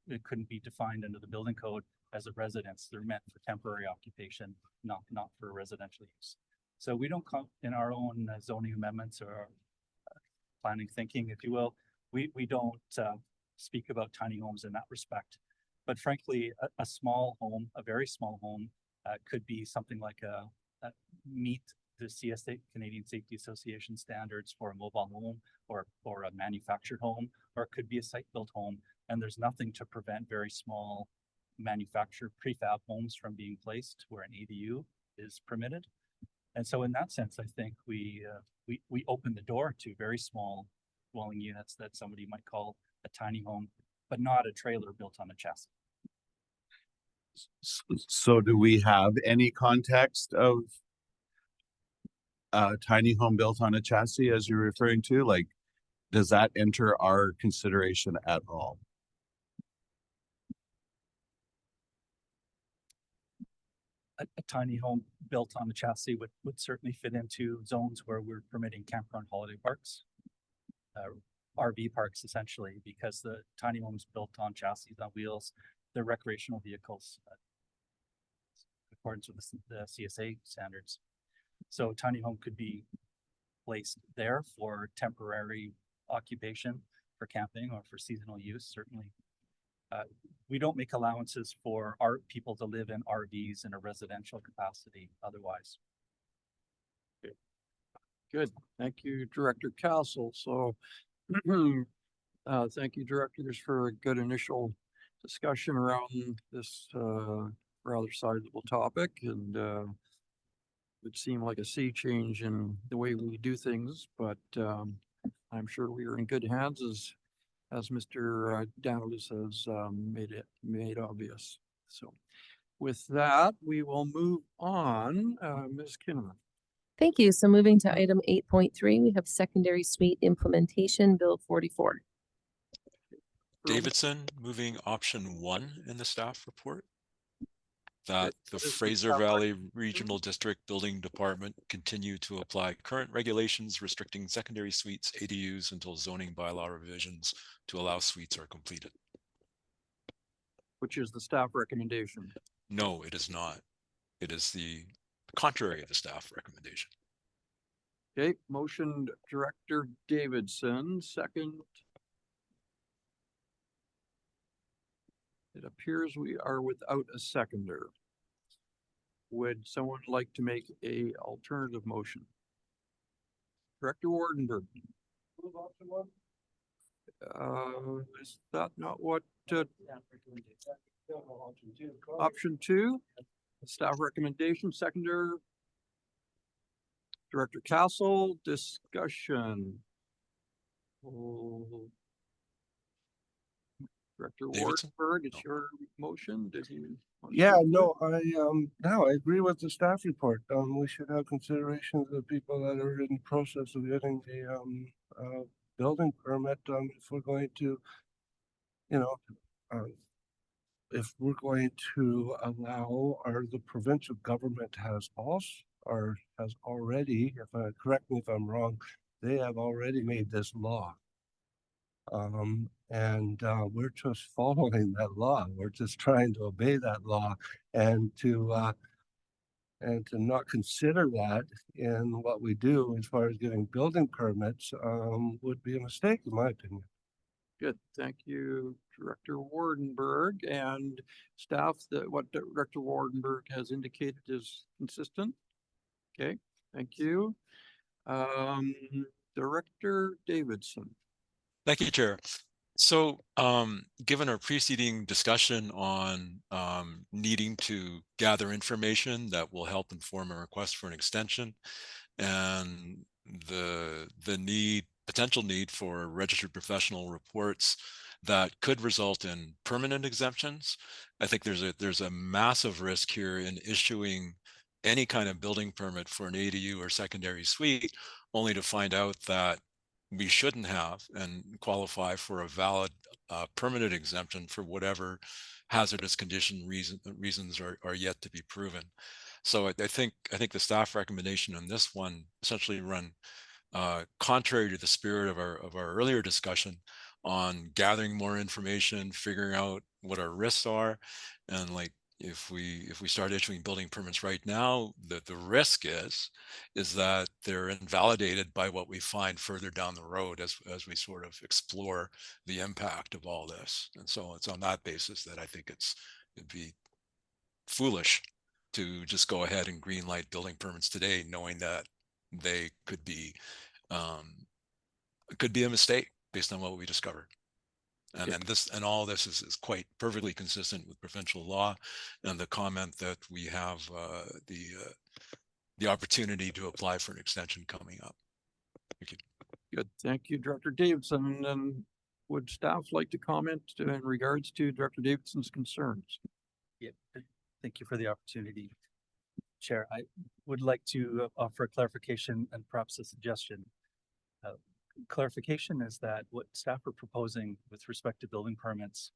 they couldn't be defined under the building code as a residence. They're meant for temporary occupation, not for residential use. So we don't come in our own zoning amendments or planning thinking, if you will. We don't speak about tiny homes in that respect. But frankly, a small home, a very small home, could be something like meet the CSA, Canadian Safety Association standards for a mobile home or a manufactured home, or it could be a site-built home. And there's nothing to prevent very small manufactured prefab homes from being placed where an ADU is permitted. And so in that sense, I think we open the door to very small dwelling units that somebody might call a tiny home, but not a trailer built on a chassis. So do we have any context of a tiny home built on a chassis, as you're referring to? Like, does that enter our consideration at all? A tiny home built on a chassis would certainly fit into zones where we're permitting campground holiday parks, RV parks, essentially, because the tiny homes built on chassis on wheels, they're recreational vehicles in accordance with the CSA standards. So a tiny home could be placed there for temporary occupation, for camping, or for seasonal use, certainly. We don't make allowances for people to live in RVs in a residential capacity otherwise. Okay. Good, thank you, Director Castle. So thank you, directors, for a good initial discussion around this rather sizable topic, and would seem like a sea change in the way we do things, but I'm sure we are in good hands as Mr. Donalus has made obvious. So with that, we will move on. Ms. Kinnaman. Thank you. So moving to item 8.3, we have secondary suite implementation, Bill 44. Davidson, moving option 1 in the staff report, that the What is the Fraser staff Valley Regional District Building Department continue to apply current regulations restricting secondary suites ADUs until zoning bylaw revisions to allow suites are completed. Which is the staff recommendation? No, it is not. It is the contrary of the staff recommendation. Okay, motion Director Davidson, second. It appears we are without a seconder. Would someone like to make a alternative motion? Director Wardenberg. Is that not what, option two? Staff recommendation, seconder. Director Castle, discussion. Oh. Director Davidson? Wartburg, it's your motion. Did you? want to Yeah, speak to it? no, I agree with the staff report. We should have consideration of the people that are in the process of getting the, building permit, if we're going to, you know, if we're going to allow, or the provincial government has also, or has already, correct me if I'm wrong, they have already made this law. We're just following that law. We're just trying to obey that law, and to not consider that in what we do as far as getting building permits, would be a mistake, in my opinion. Good, thank you, Director Wardenberg, and staff, that what Director Wardenberg has indicated is consistent. Okay, thank you. Director Davidson. Thank you, Chair. So, given our preceding discussion on needing to gather information that will help inform a request for an extension, and the potential need for registered professional reports that could result in permanent exemptions, I think there's a massive risk here in issuing any kind of building permit for an ADU or secondary suite, only to find out that we shouldn't have and qualify for a valid permanent exemption for whatever hazardous condition reasons are yet to be proven. So I think the staff recommendation on this one essentially run contrary to the spirit of our earlier discussion on gathering more information, figuring out what our risks are, and like if we start issuing building permits right now, the risk is that they're invalidated by what we find further down the road as we sort of explore the impact of all this. And so it's on that basis that I think it'd be foolish to just go ahead and green light building permits today, knowing that they could be a mistake based on what we discovered. And all this is quite perfectly consistent with provincial law and the comment that we have the opportunity to apply for an extension coming up. Thank you. Good, thank you, Director Davidson. And would staff like to comment in regards to Director Davidson's concerns? Yeah, thank you for the opportunity, Chair. I would like to offer a clarification and perhaps a suggestion. Clarification is that what staff are proposing with respect to building permits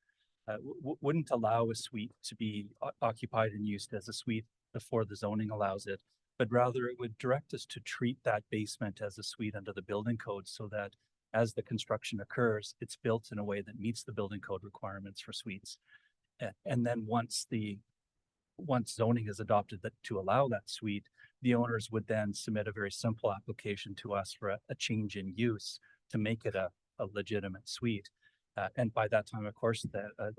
wouldn't allow a suite to be occupied and used as a suite before the zoning allows it, but rather it would direct us to treat that basement as a suite under the building code, so that as the construction occurs, it's built in a way that meets the building code requirements for suites. And then once zoning is adopted to allow that suite, the owners would then submit a very simple application to us for a change in use to make it a legitimate suite. And by that time, of course,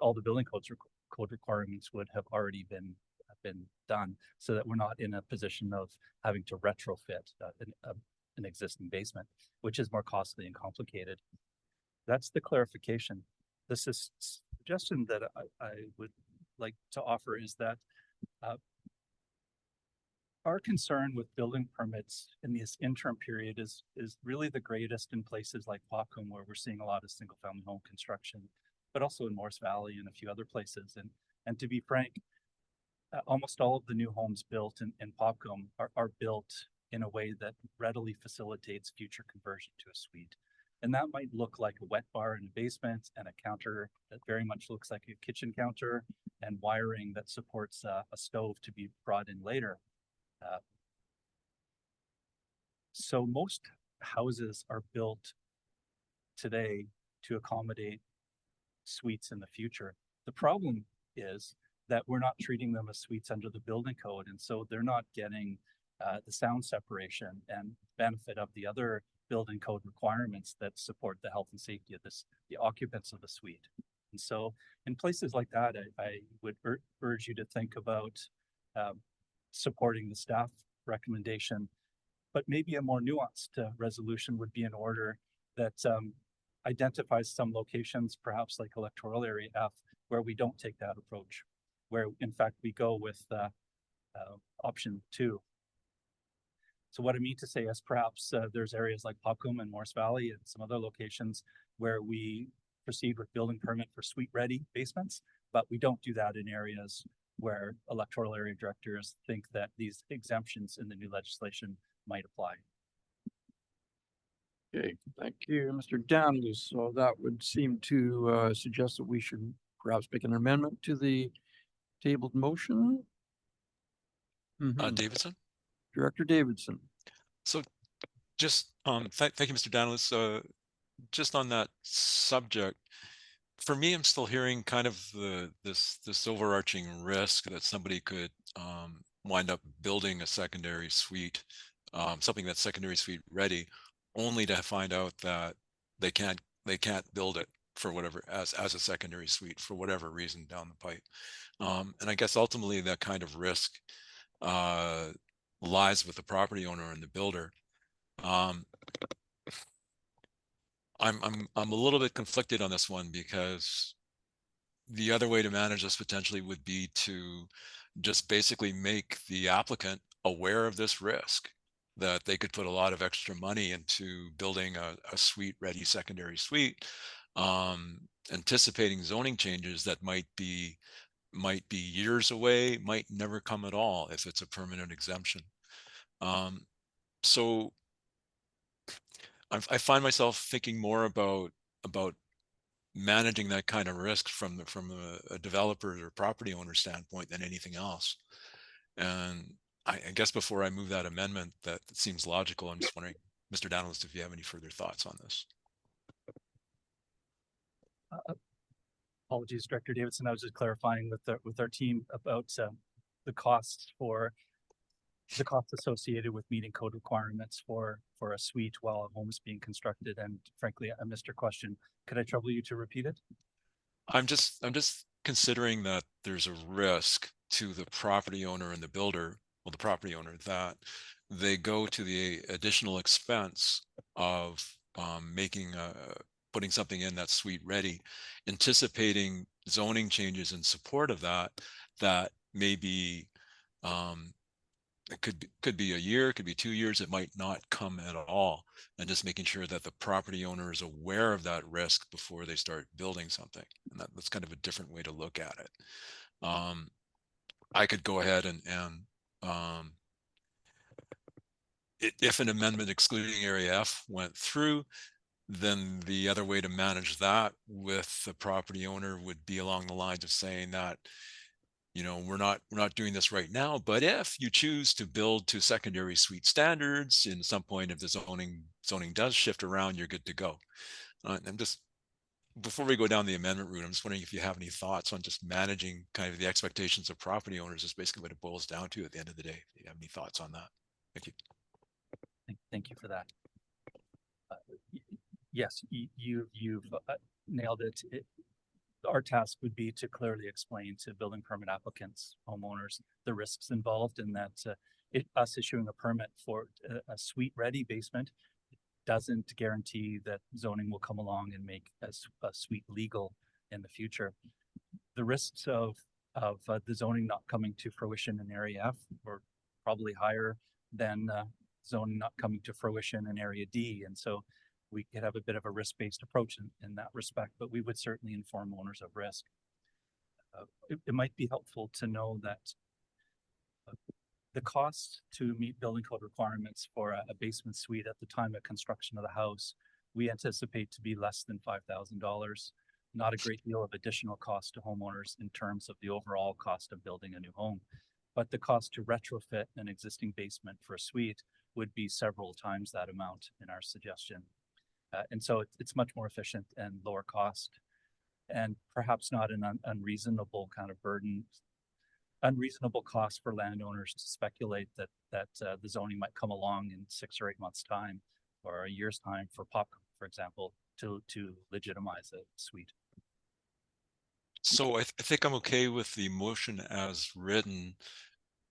all the building code requirements would have already been done, so that we're not in a position of having to retrofit an existing basement, which is more costly and complicated. That's the clarification. This is suggestion that I would like to offer is that our concern with building permits in this interim period is really the greatest in places like Popcombe, where we're seeing a lot of single family home construction, but also in Morris Valley and a few other places. And to be frank, almost all of the new homes built in Popcombe are built in a way that readily facilitates future conversion to a suite. And that might look like a wet bar in a basement and a counter that very much looks like a kitchen counter, and wiring that supports a stove to be brought in later. So most houses are built today to accommodate suites in the future. The problem is that we're not treating them as suites under the building code, and so they're not getting the sound separation and benefit of the other building code requirements that support the health and safety of the occupants of the suite. And so in places like that, I would urge you to think about supporting the staff recommendation, but maybe a more nuanced resolution would be in order, that identifies some locations, perhaps like electoral area F, where we don't take that approach, where in fact we go with option 2. So what I mean to say is perhaps there's areas like Pocum and Morse Valley and some other locations where we proceed with building permit for suite ready basements, but we don't do that in areas where electoral area directors think that these exemptions in the new legislation might apply. Okay, thank you, Mr. Downs. So that would seem to suggest that we should perhaps make an amendment to the tabled motion. Davidson. Director Davidson. So just thank you, Mr. Daniels. Just on that subject, for me, I'm still hearing kind of this overarching risk that somebody could wind up building a secondary suite, something that's secondary suite ready, only to find out that they can't build it for whatever as a secondary suite for whatever reason down the pipe. And I guess ultimately that kind of risk lies with the property owner and the builder. I'm a little bit conflicted on this one, because the other way to manage this potentially would be to just basically make the applicant aware of this risk, that they could put a lot of extra money into building a suite ready secondary suite, anticipating zoning changes that might be years away, might never come at all if it's a permanent exemption. So I find myself thinking more about managing that kind of risk from a developer or property owner standpoint than anything else. And I guess before I move that amendment, that seems logical. I'm just wondering, Mr. Daniels, if you have any further thoughts on this. Apologies, Director Davidson. I was just clarifying with our team about the costs associated with meeting code requirements for a suite while a home is being constructed. And frankly, I missed your question. Could I trouble you to repeat it? I'm just considering that there's a risk to the property owner and the builder, well, the property owner, that they go to the additional expense of putting something in that's suite ready, anticipating zoning changes in support of that maybe it could be a year, it could be 2 years, it might not come at all, and just making sure that the property owner is aware of that risk before they start building something. And that's kind of a different way to look at it. I could go ahead and if an amendment excluding area F went through, then the other way to manage that with the property owner would be along the lines of saying that, you know, we're not doing this right now, but if you choose to build to secondary suite standards in some point, if the zoning does shift around, you're good to go. I'm just, before we go down the amendment route, I'm just wondering if you have any thoughts on just managing kind of the expectations of property owners is basically what it boils down to at the end of the day. If you have any thoughts on that. Thank you. Thank you for that. Yes, you've nailed it. Our task would be to clearly explain to building permit applicants, homeowners, the risks involved in that us issuing a permit for a suite ready basement doesn't guarantee that zoning will come along and make a suite legal in the future. The risks of the zoning not coming to fruition in area F were probably higher than zoning not coming to fruition in area D. And so we could have a bit of a risk-based approach in that respect, but we would certainly inform owners of risk. It might be helpful to know that the cost to meet building code requirements for a basement suite at the time of construction of the house, we anticipate to be less than $5,000. Not a great deal of additional cost to homeowners in terms of the overall cost of building a new home. But the cost to retrofit an existing basement for a suite would be several times that amount in our suggestion. And so it's much more efficient and lower cost, and perhaps not an unreasonable kind of burden, unreasonable cost for landowners to speculate that the zoning might come along in 6 or 8 months' time or a year's time for for example, to legitimize a suite. So I think I'm okay with the motion as written,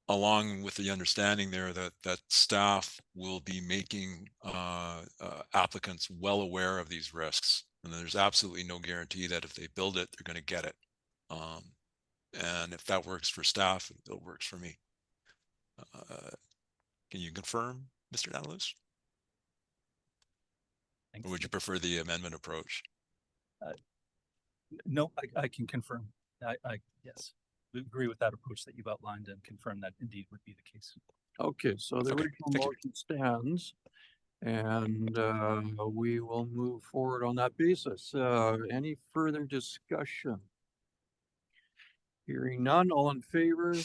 along with the understanding there that staff will be making applicants well aware of these risks, And there's absolutely no guarantee that if they build it, they're going to get it. And if that works for staff, it works for me. Can you confirm, Mr. Danilus? Or would you prefer the amendment approach? No, I can confirm. Yes, we agree with that approach that you've outlined and confirm that indeed would be the case. Okay, so the Okay, original thank you. motion stands. And we will move forward on that basis. Any further discussion? Hearing none, all in favor?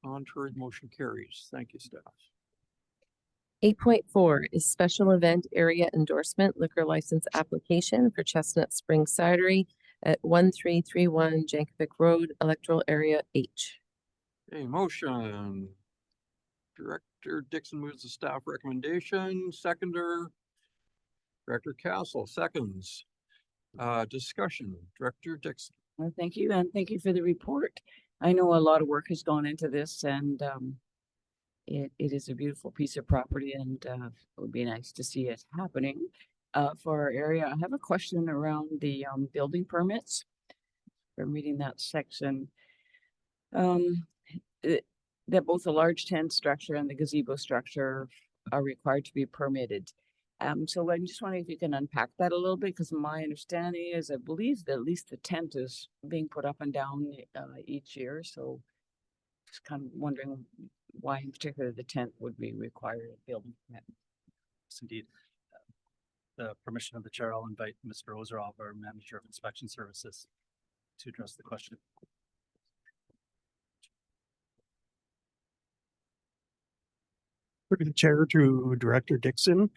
Contrary, motion carries. Thank you, staff. 8.4 is special event area endorsement liquor license application for Chestnut Spring Cidery at 1331 Jankovic Road, Electoral Area H. A motion. Director Dixon moves the staff recommendation. Seconder. Director Castle seconds. Discussion. Director Dixon. Well, thank you, and thank you for the report. I know a lot of work has gone into this, and it is a beautiful piece of property, and it would be nice to see it happening for our area. I have a question around the building permits. From reading that section, that both the large tent structure and the gazebo structure are required to be permitted. So I'm just wondering if you can unpack that a little bit, because my understanding is, I believe that at least the tent is being put up and down each year. So just kind of wondering why in particular the tent would be required at building permit. Yes, indeed. The permission of the chair, I'll invite Mr. Ozerov, our Manager of Inspection Services, to address the question. Through the chair to Director Dixon.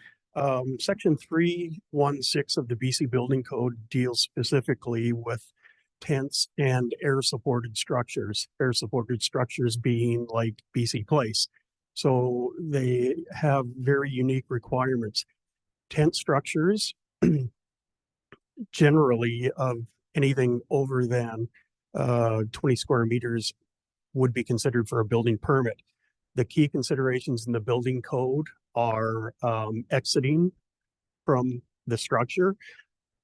Section 316 of the BC Building Code deals specifically with tents and air-supported structures. Air-supported structures being like BC Place. So they have very unique requirements. Tent structures, generally of anything over than 20 square meters, would be considered for a building permit. The key considerations in the building code are exiting from the structure,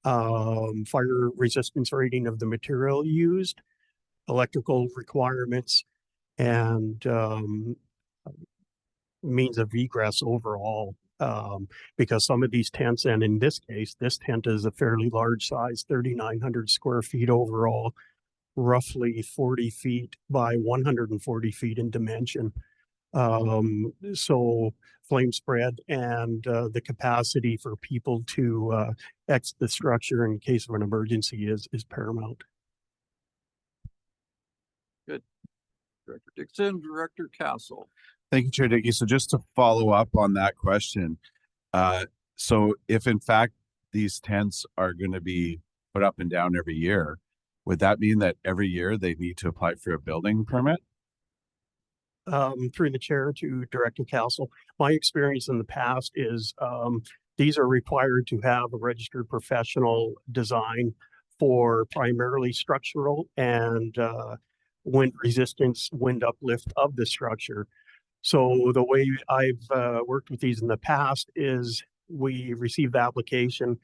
fire resistance rating of the material used, electrical requirements, and means of egress overall. Because some of these tents, and in this case, this tent is a fairly large size, 3,900 square feet overall, roughly 40 feet by 140 feet in dimension. So flame spread and the capacity for people to exit the structure in case of an emergency is paramount. Good. Director Dixon, Director Castle. Thank you, Chair Dickey. So just to follow up on that question, so if in fact these tents are going to be put up and down every year, would that mean that every year they need to apply for a building permit? Through the chair to Director Castle, my experience in the past is these are required to have a registered professional design for primarily structural and wind resistance, wind uplift of the structure. So the way I've worked with these in the past is we receive the application.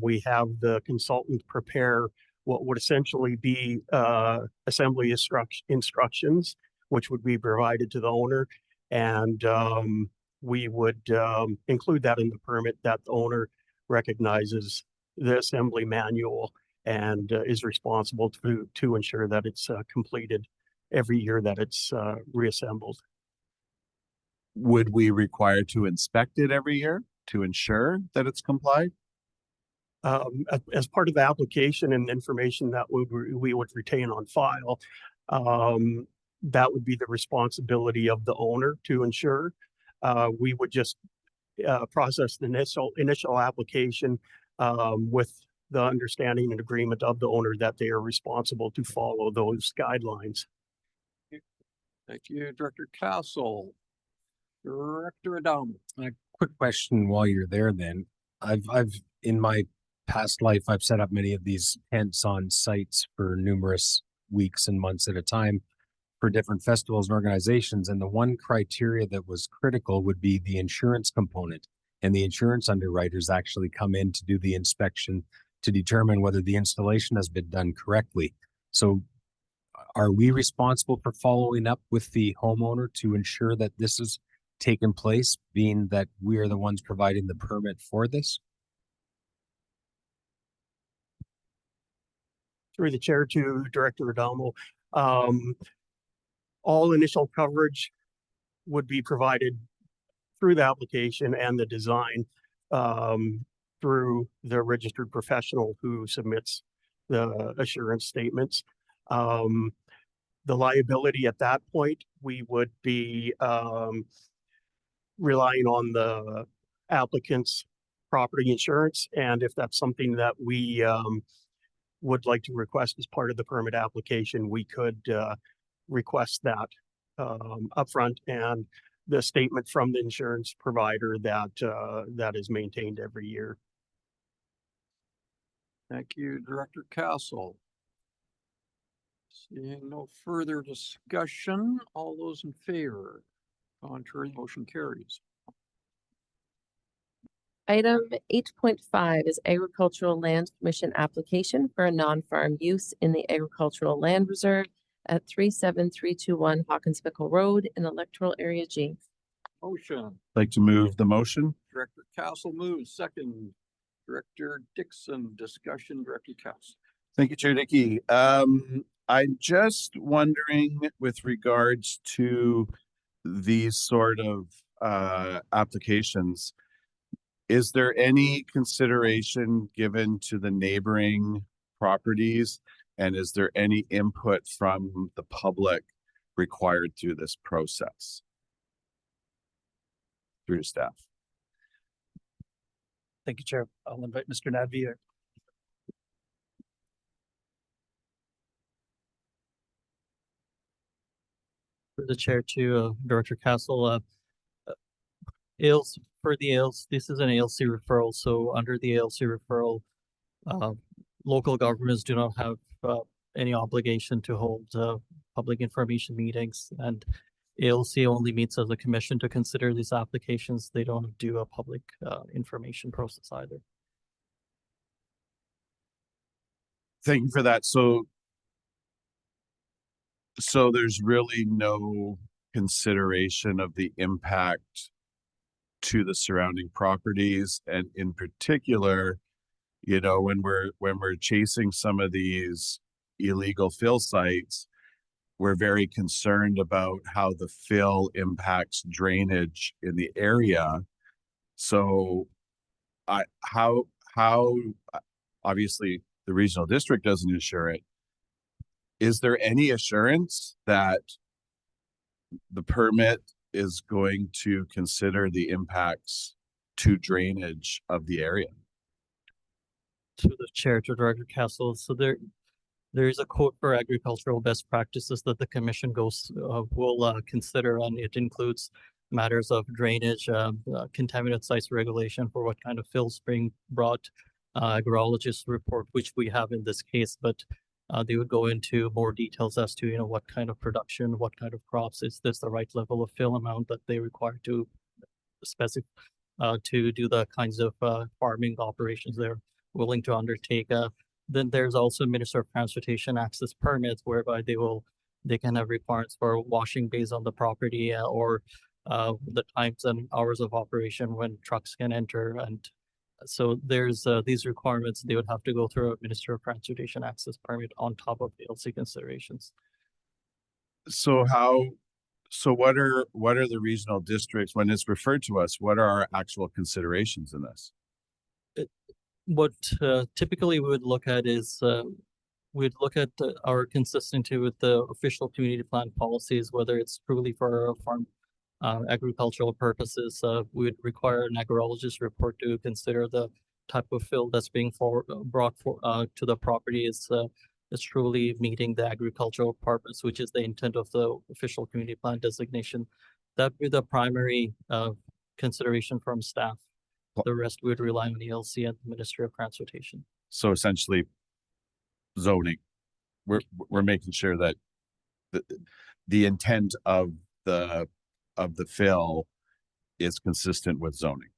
We have the consultant prepare what would essentially be assembly instructions, which would be provided to the owner. And we would include that in the permit that the owner recognizes the assembly manual and is responsible to ensure that it's completed every year that it's reassembled. Would we require to inspect it every year to ensure that it's complied? As part of the application and information that we would retain on file, that would be the responsibility of the owner to ensure. We would just process the initial application with the understanding and agreement of the owner that they are responsible to follow those guidelines. Thank you, Director Castle. Director Adam. A quick question while you're there then. I've in my past life, I've set up many of these tents on sites for numerous weeks and months at a time for different festivals and organizations. And the one criteria that was critical would be the insurance component. and the insurance underwriters actually come in to do the inspection to determine whether the installation has been done correctly. So are we responsible for following up with the homeowner to ensure that this is taken place, being that we are the ones providing the permit for this? Through the chair to Director Adamo, all initial coverage would be provided through the application and the design through the registered professional who submits the assurance statements. The liability at that point, we would be relying on the applicant's property insurance. And if that's something that we would like to request as part of the permit application, we could request that upfront, and the statement from the insurance provider that that is maintained every year. Thank you, Director Castle. Seeing no further discussion, all those in favor? Contrary, motion carries. Item 8.5 is Agricultural Land Commission application for a non-farm use in the Agricultural Land Reserve at 37321 Hawkins Pickle Road in Electoral Area G. Motion. Like to move the motion? Director Castle moves. Second, Director Dixon. Discussion, Director Castle. Thank you, Chair Dickey. I'm just wondering with regards to these sort of applications, is there any consideration given to the neighboring properties? And is there any input from the public required through this process? Through staff. Thank you, Chair. I'll invite Mr. Nadvi. For the chair to Director Castle, ALC, for the ALC, this is an ALC referral. So under the ALC referral, local governments do not have any obligation to hold public information meetings, and ALC only meets as a commission to consider these applications. They don't do a public information process either. Thank you for that. So there's really no consideration of the impact to the surrounding properties, and in particular, you know, when we're chasing some of these illegal fill sites, we're very concerned about how the fill impacts drainage in the area. So how obviously the regional district doesn't insure it. Is there any assurance that the permit is going to consider the impacts to drainage of the area? To the chair, to Director Castle, so there is a code for agricultural best practices that the commission will consider, and it includes matters of drainage, contaminant sites regulation for what kind of fills being brought, agrologist report, which we have in this case, but they would go into more details as to, you know, what kind of production, what kind of crops, is this the right level of fill amount that they require to specify to do the kinds of farming operations they're willing to undertake. Then there's also Minister of Transportation access permits, whereby they can have requirements for washing bays on the property or the times and hours of operation when trucks can enter. And so there's these requirements. They would have to go through a Minister of Transportation access permit on top of the LC considerations. So what are the regional districts, when it's referred to us, what are our actual considerations in this? What typically we would look at is we'd look at our consistency with the official community plan policies, whether it's truly for farm agricultural purposes. We would require an agrologist report to consider the type of fill that's being brought to the property is truly meeting the agricultural purpose, which is the intent of the official community plan designation. That'd be the primary consideration from staff. The rest would rely on the LC and the Ministry of Transportation. So essentially zoning. We're making sure that the intent of the fill is consistent with zoning.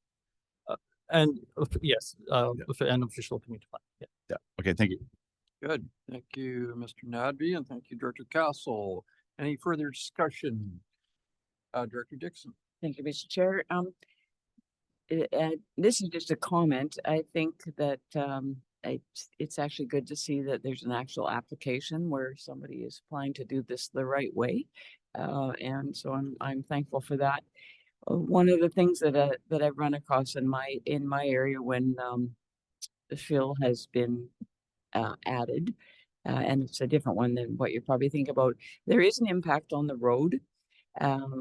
And yes, Yeah. an official community plan. Yeah. Yeah. Okay. Thank you. Good. Thank you, Mr. Nadby, and thank you, Director Castle. Any further discussion? Director Dixon. Thank you, Mr. Chair. This is just a comment. I think that it's actually good to see that there's an actual application where somebody is applying to do this the right way, and so I'm thankful for that. One of the things that I've run across in my area when the fill has been added, and it's a different one than what you probably think about. There is an impact on the road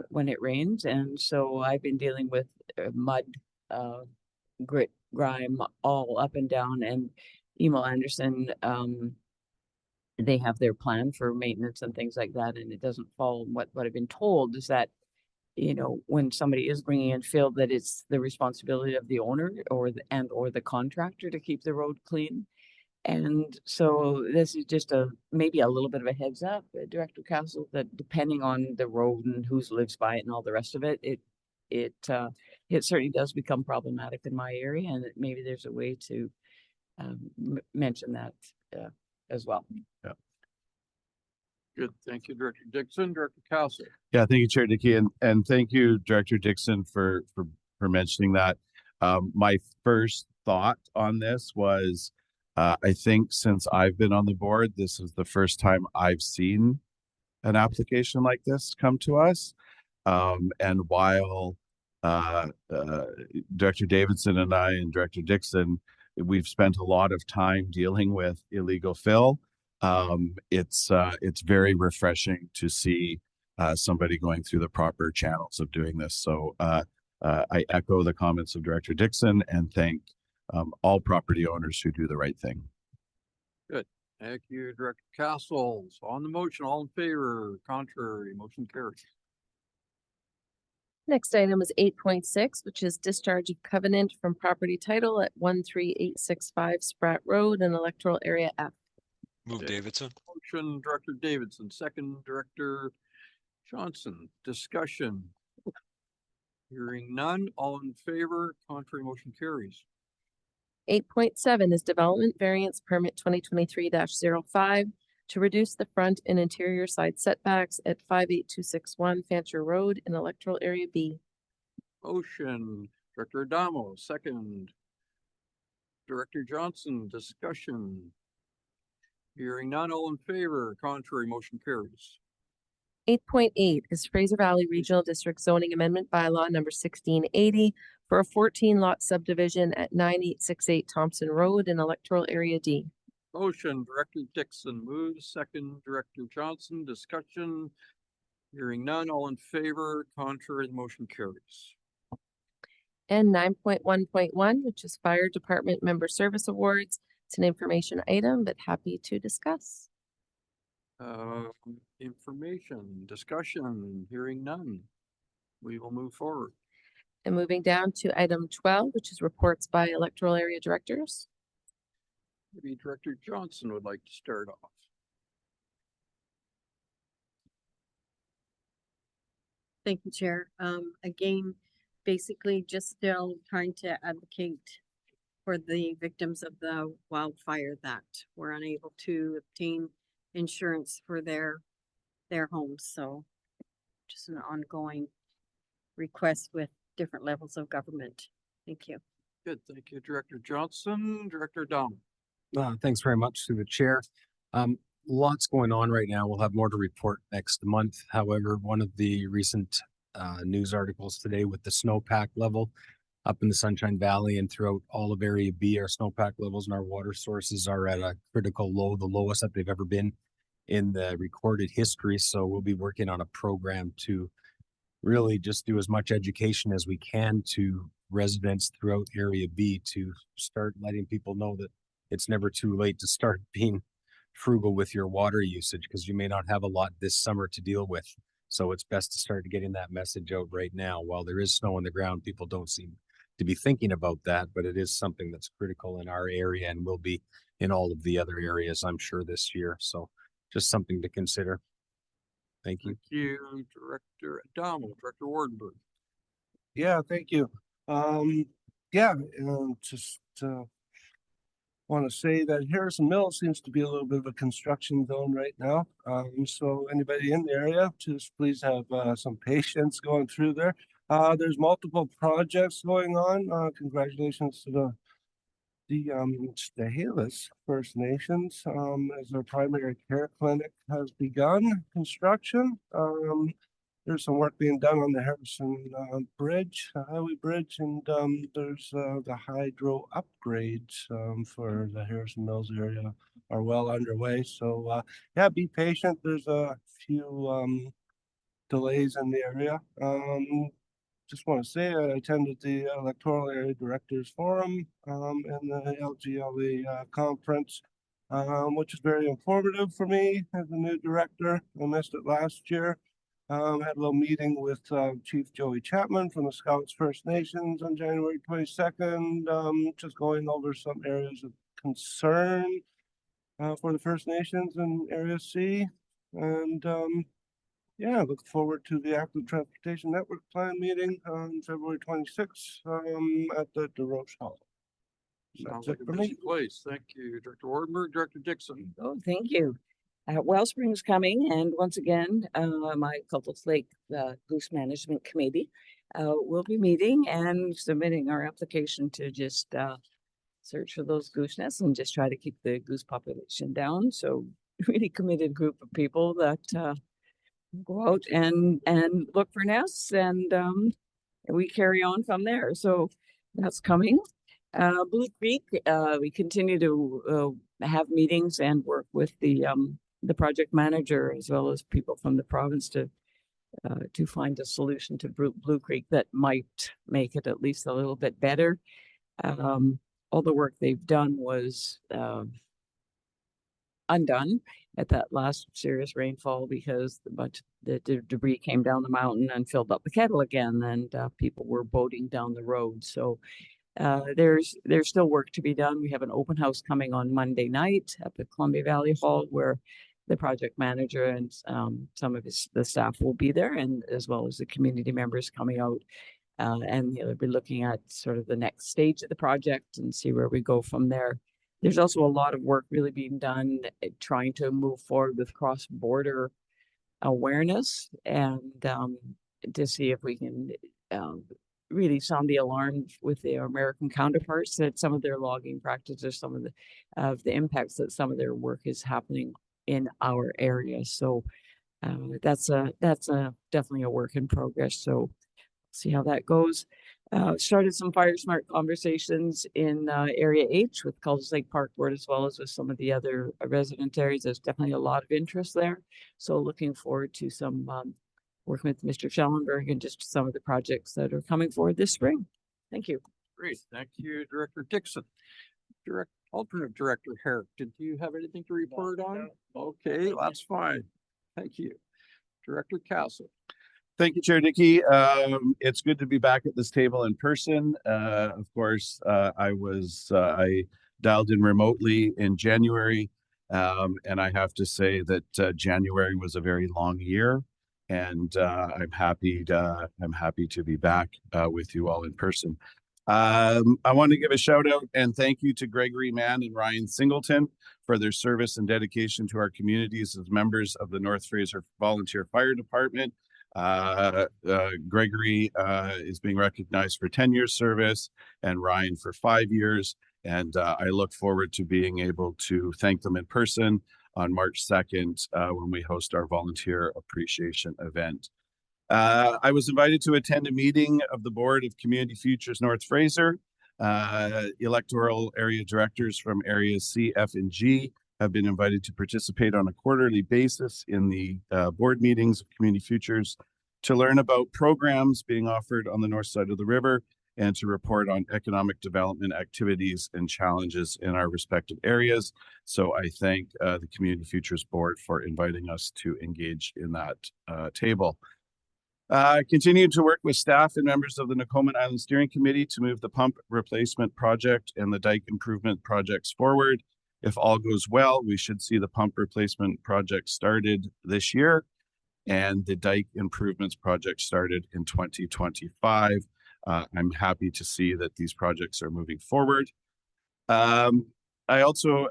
when it rains, and so I've been dealing with mud, grit, grime all up and down. And Emo Anderson, they have their plan for maintenance and things like that, and it doesn't follow what I've been told is that, you know, when somebody is bringing in fill, that it's the responsibility of the owner or the contractor to keep the road clean. And so this is just maybe a little bit of a heads up, Director Castle, that depending on the road and who lives by it and all the rest of it, it certainly does become problematic in my area, and maybe there's a way to mention that as well. Yeah. Good. Thank you, Director Dixon. Director Castle. Yeah. Thank you, Chair Dickey, and thank you, Director Dixon, for mentioning that. My first thought on this was, I think since I've been on the board, this is the first time I've seen an application like this come to us. And while Director Davidson and I and Director Dixon, we've spent a lot of time dealing with illegal fill, it's very refreshing to see somebody going through the proper channels of doing this. So I echo the comments of Director Dixon and thank all property owners who do the right thing. Good. Thank you, Director Castle. So on the motion, all in favor, contrary, motion carries. Next item is 8.6, which is discharge of covenant from property title at 13865 Spratt Road in Electoral Area F. Move Okay. Davidson. Motion, Director Davidson, second, Director Johnson. Discussion. Hearing none, all in favor, contrary, motion carries. 8.7 is development variance permit 2023-05 to reduce the front and interior side setbacks at 58261 Fancher Road in Electoral Area B. Motion, Director Adamo, second. Director Johnson, discussion. Hearing none, all in favor, contrary, motion carries. 8.8 is Fraser Valley Regional District Zoning Amendment Bylaw number 1680 for a 14-lot subdivision at 9868 Thompson Road in Electoral Area D. Motion, Director Dixon moves, second, Director Johnson, discussion. Hearing none, all in favor, contrary, the motion carries. And 9.1.1, which is Fire Department Member Service Awards. It's an information item, but happy to discuss. Information, discussion, hearing none. We will move forward. And moving down to item 12, which is reports by electoral area directors. Maybe Director Johnson would like to start off. Thank you, Chair. Again, basically just still trying to advocate for the victims of the wildfire that were unable to obtain insurance for their homes. So just an ongoing request with different levels of government. Thank you. Good, thank you, Director Johnson. Director Dom. Thanks very much to the chair. Lots going on right now. We'll have more to report next month. However, one of the recent news articles today with the snowpack level up in the Sunshine Valley and throughout all of Area B, our snowpack levels and our water sources are at a critical low, the lowest that they've ever been in the recorded history. So we'll be working on a program to really just do as much education as we can to residents throughout Area B to start letting people know that it's never too late to start being frugal with your water usage, because you may not have a lot this summer to deal with. So it's best to start getting that message out right now. While there is snow on the ground, people don't seem to be thinking about that, but it is something that's critical in our area and will be in all of the other areas, I'm sure, this year. So just something to consider. Thank you. Thank you, Director Adamo. Director Wardenberg. Yeah, thank you. yeah, just want to say that Harrison Mills seems to be a little bit of a construction zone right now. So anybody in the area, just please have some patience going through there. There's multiple projects going on. Congratulations to the Stahelis First Nations as their primary care clinic has begun construction. There's some work being done on the Harrison Bridge, Highway Bridge, and there's the hydro upgrades for the Harrison Mills area are well underway. So yeah, be patient. There's a few delays in the area. Just want to say I attended the Electoral Area Directors Forum and the LGLA conference, which was very informative for me as a new director. I missed it last year. Had a little meeting with Chief Joey Chapman from the Scouts First Nations on January 22nd, just going over some areas of concern for the First Nations in Area C. And yeah, look forward to the Active Transportation Network Plan meeting on February 26th at the DeRoche Hall. Sounds like a busy place. Thank you, Director Wardenberg. Director Dixon. Oh, thank you. Wellspring's coming, and once again, my Cultus Lake Goose Management Committee will be meeting and submitting our application to just search for those goose nests and just try to keep the goose population down. So really committed group of people that go out and look for nests, and we carry on from there. So that's coming. Blue Creek, we continue to have meetings and work with the project manager as well as people from the province to find a solution to Blue Creek that might make it at least a little bit better. All the work they've done was undone at that last serious rainfall because the debris came down the mountain and filled up the kettle again, and people were boating down the road. So there's still work to be done. We have an open house coming on Monday night at the Columbia Valley Hall where the project manager and some of the staff will be there, and as well as the community members coming out. And they'll be looking at sort of the next stage of the project and see where we go from there. There's also a lot of work really being done trying to move forward with cross-border awareness and to see if we can really sound the alarm with their American counterparts that some of their logging practices, some of the impacts that some of their work is happening in our area. So that's definitely a work in progress. So see how that goes. Started some fire smart conversations in Area H with Cultus Lake Park Board as well as with some of the other resident areas. There's definitely a lot of interest there. So looking forward to some working with Mr. Schellenberg and just some of the projects that are coming forward this spring. Thank you. Great. Thank you, Director Dixon. Alternate Director Herrick, did you have anything to report on? No. Okay, that's fine. Thank you. Director Castle. Thank you, Chair Dickey. It's good to be back at this table in person. Of course, I dialed in remotely in January, and I have to say that January was a very long year, and I'm happy to be back with you all in person. I want to give a shout out and thank you to Gregory Mann and Ryan Singleton for their service and dedication to our communities as members of the North Fraser Volunteer Fire Department. Gregory is being recognized for 10 years service and Ryan for 5 years. And I look forward to being able to thank them in person on March 2nd when we host our volunteer appreciation event. I was invited to attend a meeting of the Board of Community Futures North Fraser. Electoral area directors from areas C, F, and G have been invited to participate on a quarterly basis in the board meetings of Community Futures to learn about programs being offered on the north side of the river and to report on economic development activities and challenges in our respective areas. So I thank the Community Futures Board for inviting us to engage in that table. Continued to work with staff and members of the Nokomis Island Steering Committee to move the pump replacement project and the dike improvement projects forward. If all goes well, we should see the pump replacement project started this year and the dike improvements project started in 2025. I'm happy to see that these projects are moving forward. I also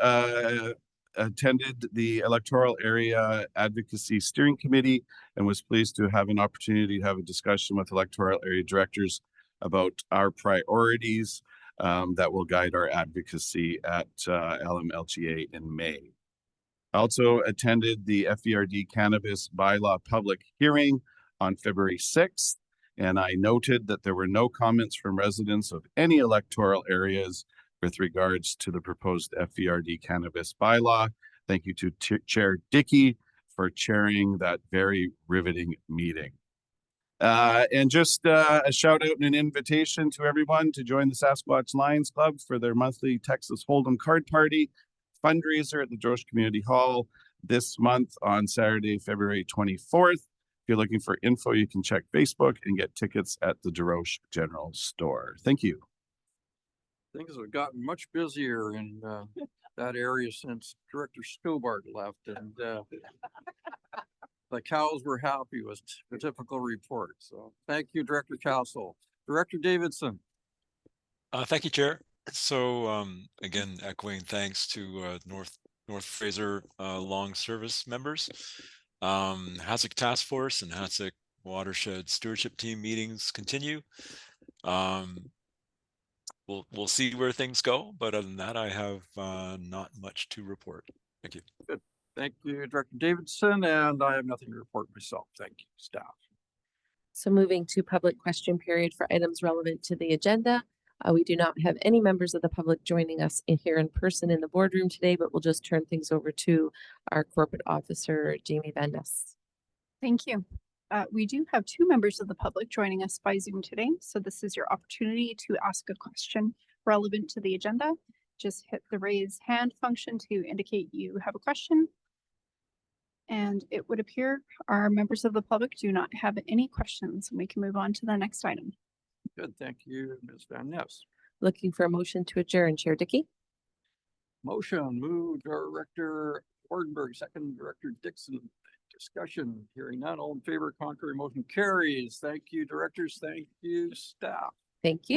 attended the Electoral Area Advocacy Steering Committee and was pleased to have an opportunity to have a discussion with electoral area directors about our priorities that will guide our advocacy at LMLGA in May. I also attended the FVRD cannabis bylaw public hearing on February 6th, and I noted that there were no comments from residents of any electoral areas with regards to the proposed FVRD cannabis bylaw. Thank you to Chair Dickey for chairing that very riveting meeting. And just a shout out and an invitation to everyone to join the Sasquatch Lions Club for their monthly Texas Hold'em card party fundraiser at the Drosh Community Hall this month on Saturday, February 24th. If you're looking for info, you can check Facebook and get tickets at the Drosh General Store. Thank you. Things have gotten much busier in that area since Director Stobart left, and the cows were happy with the typical report. So thank you, Director Castle. Director Davidson. Thank you, Chair. So again, echoing thanks to North Fraser Long Service members. HASIC Task Force and HASIC Watershed Stewardship Team meetings continue. We'll see where things go, but other than that, I have not much to report. Thank you. Good. Thank you, Director Davidson, and I have nothing to report myself. Thank you, staff. So moving to public question period for items relevant to the agenda. We do not have any members of the public joining us here in person in the boardroom today, but we'll just turn things over to our corporate officer, Jamie Van Ness. Thank you. We do have 2 members of the public joining us by Zoom today. So this is your opportunity to ask a question relevant to the agenda. Just hit the raise hand function to indicate you have a question. And it would appear our members of the public do not have any questions. We can move on to the next item. Good. Thank you, Ms. Van Ness. Looking for a motion to adjourn, Chair Dickey. Motion, moved Director Wardenberg, second Director Dixon. Discussion, hearing none, all in favor, contrary motion carries. Thank you, directors. Thank you, staff. Thank you.